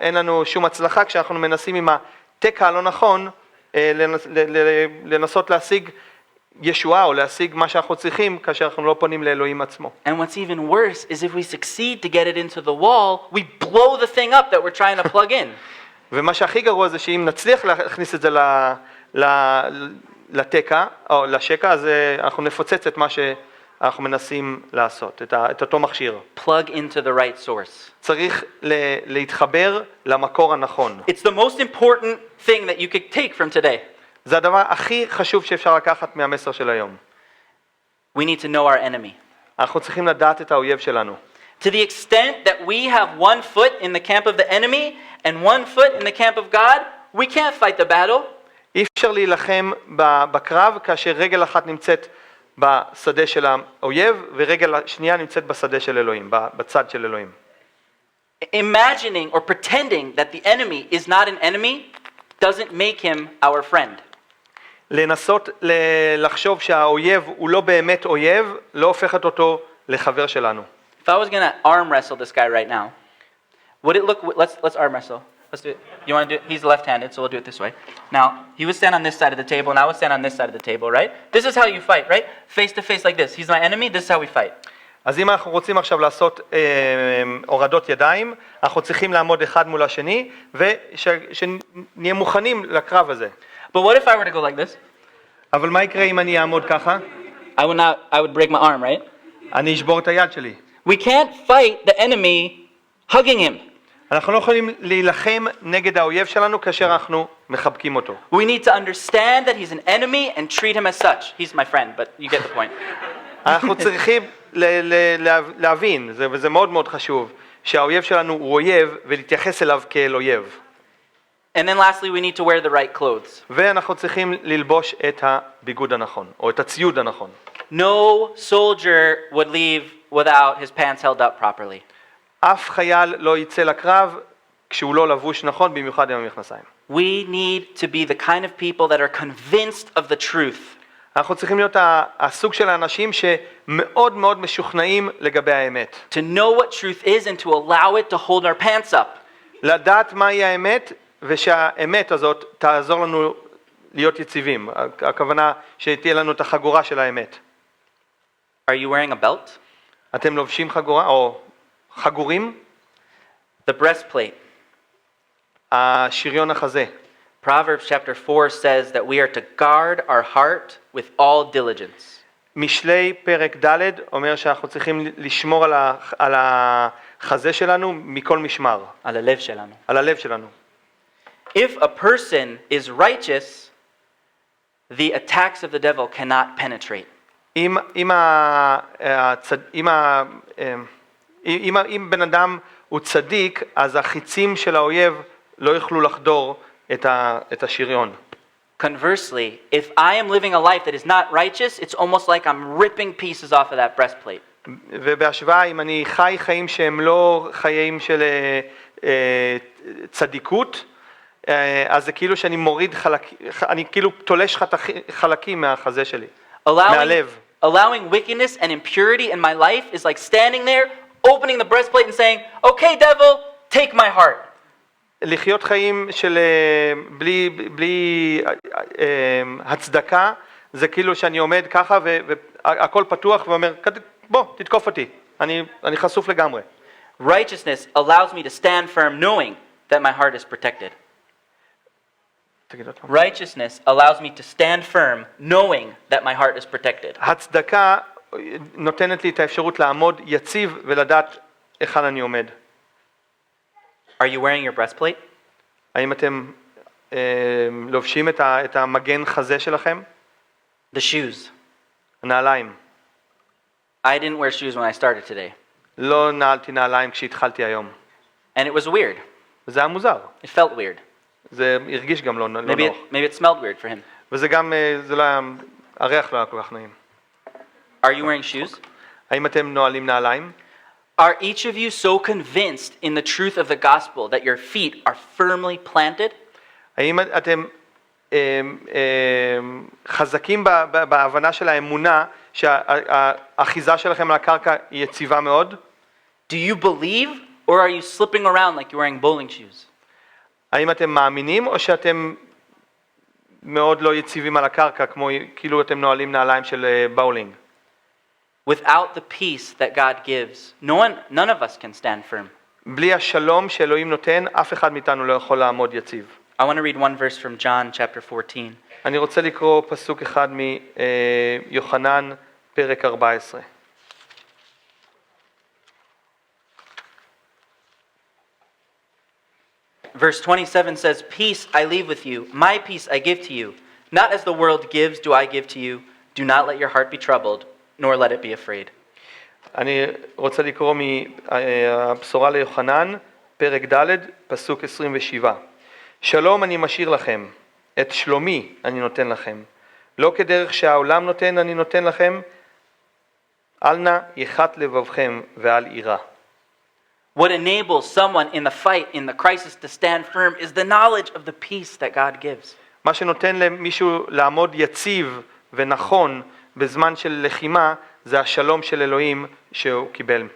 אין לנו שום הצלחה כשאנחנו מנסים עם התקע הלא נכון לנסות להשיג ישועה או להשיג מה שאנחנו צריכים כאשר אנחנו לא פונים לאלוהים עצמו. And what's even worse is if we succeed to get it into the wall, we blow the thing up that we're trying to plug in. ומה שהכי גרוע זה שאם נצליח להכניס את זה לתקע או לשקע, אז אנחנו נפוצץ את מה שאנחנו מנסים לעשות, את אותו מכשיר. Plug into the right source. צריך להתחבר למקור הנכון. It's the most important thing that you could take from today. זה הדבר הכי חשוב שאפשר לקחת מהמסר של היום. We need to know our enemy. אנחנו צריכים לדעת את האויב שלנו. To the extent that we have one foot in the camp of the enemy and one foot in the camp of God, we can't fight the battle. אי אפשר להילחם בקרב כאשר רגל אחת נמצאת בשדה של האויב ורגל השנייה נמצאת בשדה של אלוהים, בצד של אלוהים. Imagining or pretending that the enemy is not an enemy doesn't make him our friend. לנסות לחשוב שהאויב הוא לא באמת אויב, לא הופכת אותו לחבר שלנו. If I was going to arm wrestle this guy right now, would it look, let's arm wrestle. Let's do it. You want to do it? He's left-handed, so we'll do it this way. Now, he would stand on this side of the table, and I would stand on this side of the table, right? This is how you fight, right? Face to face like this. He's my enemy, this is how we fight. אז אם אנחנו רוצים עכשיו לעשות הורדות ידיים, אנחנו צריכים לעמוד אחד מול השני, ושנהיה מוכנים לקרב הזה. But what if I were to go like this? אבל מה יקרה אם אני אעמוד ככה? I would break my arm, right? אני אשבור את היד שלי. We can't fight the enemy hugging him. אנחנו לא יכולים להילחם נגד האויב שלנו כאשר אנחנו מחבקים אותו. We need to understand that he's an enemy and treat him as such. He's my friend, but you get the point. אנחנו צריכים להבין, וזה מאוד מאוד חשוב, שהאויב שלנו הוא אויב ולהתייחס אליו כאל אויב. And then lastly, we need to wear the right clothes. ואנחנו צריכים ללבוש את הביגוד הנכון, או את הציוד הנכון. No soldier would leave without his pants held up properly. אף חייל לא יצא לקרב כשהוא לא לבוש נכון, במיוחד עם המכנסיים. We need to be the kind of people that are convinced of the truth. אנחנו צריכים להיות הסוג של האנשים שמאוד מאוד משוכנעים לגבי האמת. To know what truth is and to allow it to hold our pants up. לדעת מהי האמת, ושהאמת הזאת תעזור לנו להיות יציבים. הכוונה שתהיה לנו את החגורה של האמת. Are you wearing a belt? אתם לובשים חגורה או חגורים? The breastplate. השריון החזה. Proverbs chapter 4 says that we are to guard our heart with all diligence. משלי פרק ד' אומר שאנחנו צריכים לשמור על החזה שלנו מכל משמר. על הלב שלנו. על הלב שלנו. If a person is righteous, the attacks of the devil cannot penetrate. אם בן אדם הוא צדיק, אז החיצים של האויב לא יוכלו לחדור את השריון. Conversely, if I am living a life that is not righteous, it's almost like I'm ripping pieces off of that breastplate. ובהשוואה, אם אני חי חיים שהם לא חיים של צדיקות, אז זה כאילו שאני מוריד אני כאילו תולש חלקים מהחזה שלי, מהלב. Allowing wickedness and impurity in my life is like standing there, opening the breastplate and saying, "Okay, devil, take my heart." לחיות חיים של בלי הצדקה, זה כאילו שאני עומד ככה והכל פתוח ואומר, בוא, תתקוף אותי, אני חשוף לגמרי. Righteousness allows me to stand firm knowing that my heart is protected. Righteousness allows me to stand firm knowing that my heart is protected. הצדקה נותנת לי את האפשרות לעמוד יציב ולדעת היכן אני עומד. Are you wearing your breastplate? האם אתם לובשים את המגן חזה שלכם? The shoes. נעליים. I didn't wear shoes when I started today. לא נעלתי נעליים כשהתחלתי היום. And it was weird. זה היה מוזר. It felt weird. זה הרגיש גם לא נוח. Maybe it smelled weird for him. וזה גם, זה לא היה, הריח לא היה כל כך נעים. Are you wearing shoes? האם אתם נועלים נעליים? Are each of you so convinced in the truth of the gospel that your feet are firmly planted? האם אתם חזקים בהבנה של האמונה שהאחיזה שלכם על הקרקע היא יציבה מאוד? Do you believe or are you slipping around like you're wearing bowling shoes? האם אתם מאמינים או שאתם מאוד לא יציבים על הקרקע כמו כאילו אתם נועלים נעליים של באולינג? Without the peace that God gives, none of us can stand firm. בלי השלום שאלוהים נותן, אף אחד מאיתנו לא יכול לעמוד יציב. I want to read one verse from John chapter 14. אני רוצה לקרוא פסוק אחד מיוחנן פרק 14. Verse 27 says, "Peace I leave with you, my peace I give to you. Not as the world gives do I give to you. Do not let your heart be troubled, nor let it be afraid." אני רוצה לקרוא מהבשורה ליוחנן, פרק ד', פסוק 27. שלום אני משאיר לכם, את שלומי אני נותן לכם. לא כדרך שהעולם נותן אני נותן לכם, אל נא יחת לבבכם ואל יירא. What enables someone in the fight, in the crisis, to stand firm is the knowledge of the peace that God gives. מה שנותן למישהו לעמוד יציב ונכון בזמן של לחימה, זה השלום של אלוהים שהוא קיבל.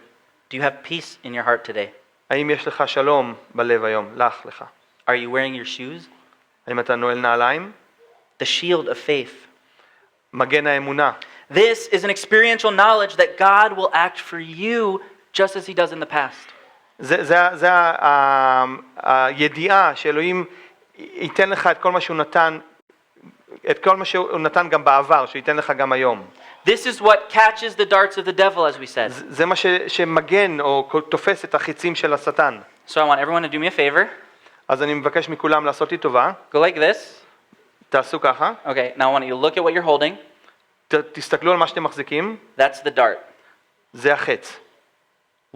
Do you have peace in your heart today? האם יש לך שלום בלב היום? לך. Are you wearing your shoes? האם אתה נועל נעליים? The shield of faith. מגן האמונה. This is an experiential knowledge that God will act for you just as he does in the past. זה הידיעה שאלוהים ייתן לך את כל מה שהוא נתן, את כל מה שהוא נתן גם בעבר, שייתן לך גם היום. This is what catches the darts of the devil, as we said. זה מה שמגן או תופס את החיצים של השטן. So I want everyone to do me a favor. אז אני מבקש מכולם לעשות לי טובה. Go like this. תעשו ככה. Okay, now I want you to look at what you're holding. תסתכלו על מה שאתם מחזיקים. That's the dart. זה החץ.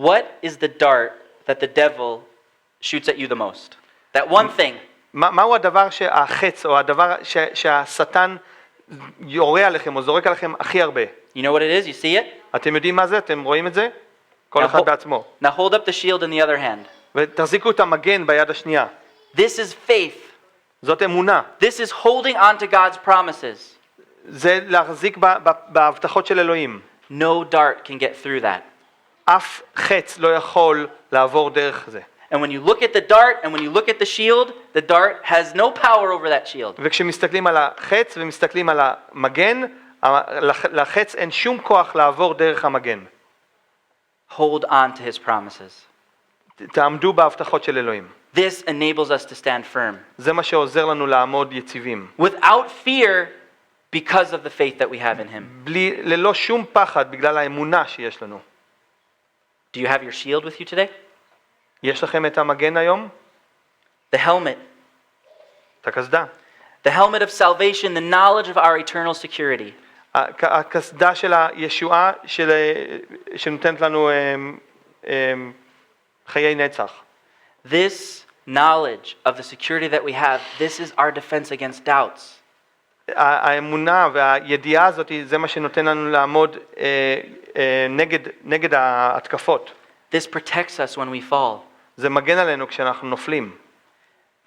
What is the dart that the devil shoots at you the most? That one thing. מהו הדבר שהחץ או הדבר שהשטן יורה עליכם או זורק עליכם הכי הרבה? You know what it is? You see it? אתם יודעים מה זה? אתם רואים את זה? כל אחד בעצמו. Now hold up the shield in the other hand. ותחזיקו את המגן ביד השנייה. This is faith. זאת אמונה. This is holding on to God's promises. זה להחזיק בהבטחות של אלוהים. No dart can get through that. אף חץ לא יכול לעבור דרך זה. And when you look at the dart and when you look at the shield, the dart has no power over that shield. וכשמסתכלים על החץ ומסתכלים על המגן, לחץ אין שום כוח לעבור דרך המגן. Hold on to his promises. תעמדו בהבטחות של אלוהים. This enables us to stand firm. זה מה שעוזר לנו לעמוד יציבים. Without fear because of the faith that we have in him. ללא שום פחד בגלל האמונה שיש לנו. Do you have your shield with you today? יש לכם את המגן היום? The helmet. את הקסדה. The helmet of salvation, the knowledge of our eternal security. הקסדה של הישועה שנותנת לנו חיי נצח. This knowledge of the security that we have, this is our defense against doubts. האמונה והידיעה הזאת זה מה שנותן לנו לעמוד נגד ההתקפות. This protects us when we fall. זה מגן עלינו כשאנחנו נופלים.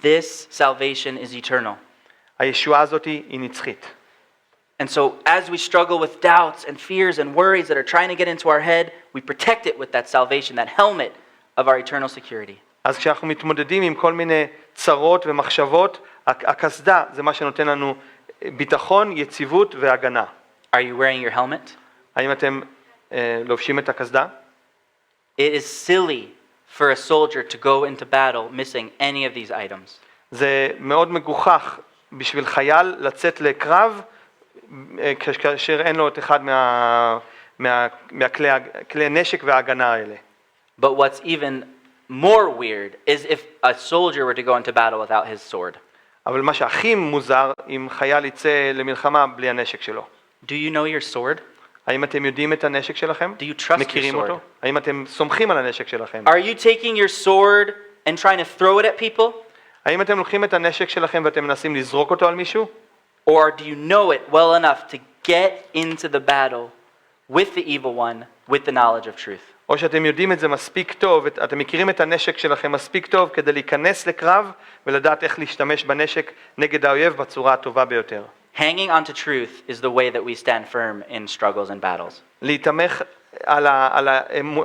This salvation is eternal. הישועה הזאת היא נצחית. And so as we struggle with doubts and fears and worries that are trying to get into our head, we protect it with that salvation, that helmet of our eternal security. אז כשאנחנו מתמודדים עם כל מיני צרות ומחשבות, הקסדה זה מה שנותן לנו ביטחון, יציבות והגנה. Are you wearing your helmet? האם אתם לובשים את הקסדה? It is silly for a soldier to go into battle missing any of these items. זה מאוד מגוחך בשביל חייל לצאת לקרב כאשר אין לו את אחד מהכלי נשק וההגנה האלה. But what's even more weird is if a soldier were to go into battle without his sword. אבל מה שהכי מוזר אם חייל יצא למלחמה בלי הנשק שלו. Do you know your sword? האם אתם יודעים את הנשק שלכם? Do you trust מכירים your sword? אותו? האם אתם סומכים על הנשק שלכם? Are you taking your sword and trying to throw it at people? האם אתם לוקחים את הנשק שלכם ואתם מנסים לזרוק אותו על מישהו? Or do you know it well enough to get into the battle with the evil one with the knowledge of truth? או שאתם יודעים את זה מספיק טוב, אתם מכירים את הנשק שלכם מספיק טוב כדי להיכנס לקרב ולדעת איך להשתמש בנשק נגד האויב בצורה הטובה ביותר. Hanging on to truth is the way that we stand firm in struggles and battles. להתמך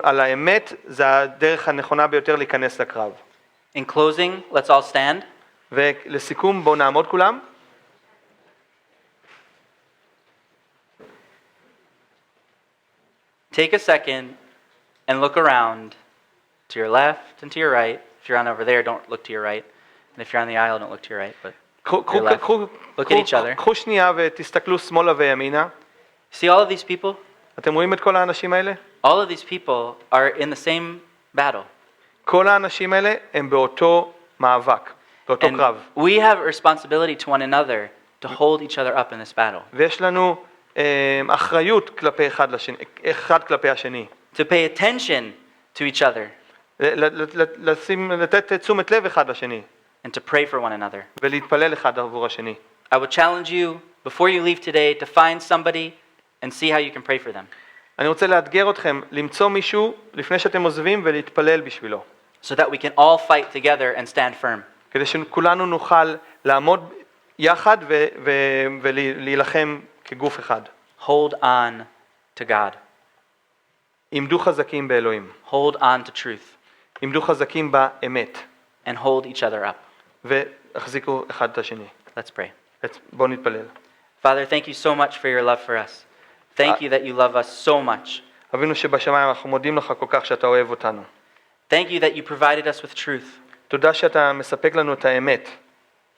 על האמת זה הדרך הנכונה ביותר להיכנס לקרב. In closing, let's all stand. ולסיכום בואו נעמוד כולם. Take a second and look around to your left and to your right. If you're on over there, don't look to your right. And if you're on the aisle, don't look to your right, but your left. Look at each other. קחו שנייה ותסתכלו שמאלה וימינה. See all of these people? אתם רואים את כל האנשים האלה? All of these people are in the same battle. כל האנשים האלה הם באותו מאבק, באותו And קרב. we have a responsibility to one another to hold each other up in this battle. ויש לנו אחריות כלפי אחד כלפי השני. To pay attention to each other לתת תשומת לב אחד לשני. and to pray for one another. ולהתפלל אחד עבור השני. I would challenge you before you leave today to find somebody and see how you can pray for them. אני רוצה לאתגר אתכם למצוא מישהו לפני שאתם עוזבים ולהתפלל בשבילו. So that we can all fight together and stand firm. כדי שכולנו נוכל לעמוד יחד ולהילחם כגוף אחד. Hold on to God. עמדו חזקים באלוהים. Hold on to truth. עמדו חזקים באמת. And hold each other up. והחזיקו אחד את השני. Let's pray. בואו נתפלל. Father, thank you so much for your love for us. Thank you that you love us so much. אבינו שבשמיים, אנחנו מודים לך כל כך שאתה אוהב אותנו. Thank you that you provided us with truth. תודה שאתה מספק לנו את האמת.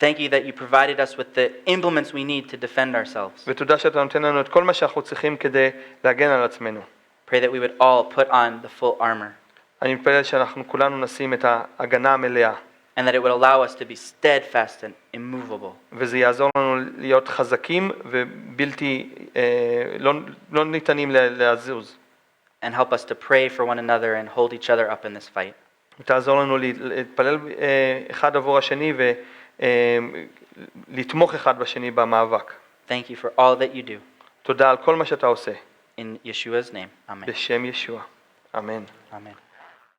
Thank you that you provided us with the implements we need to defend ourselves. ותודה שאתה נותן לנו את כל מה שאנחנו צריכים כדי להגן על עצמנו. Pray that we would all put on the full armor אני מתפלל שאנחנו כולנו נשים את ההגנה המלאה. and that it would allow us to be steadfast and immovable. וזה יעזור לנו להיות חזקים ובלתי, לא ניתנים להזוז. And help us to pray for one another and hold each other up in this fight. ותעזור לנו להתפלל אחד עבור השני ולתמוך אחד בשני במאבק. Thank you for all that you do. תודה על כל מה שאתה עושה. In Yeshua's name. Amen. בשם ישוע. אמן. Amen.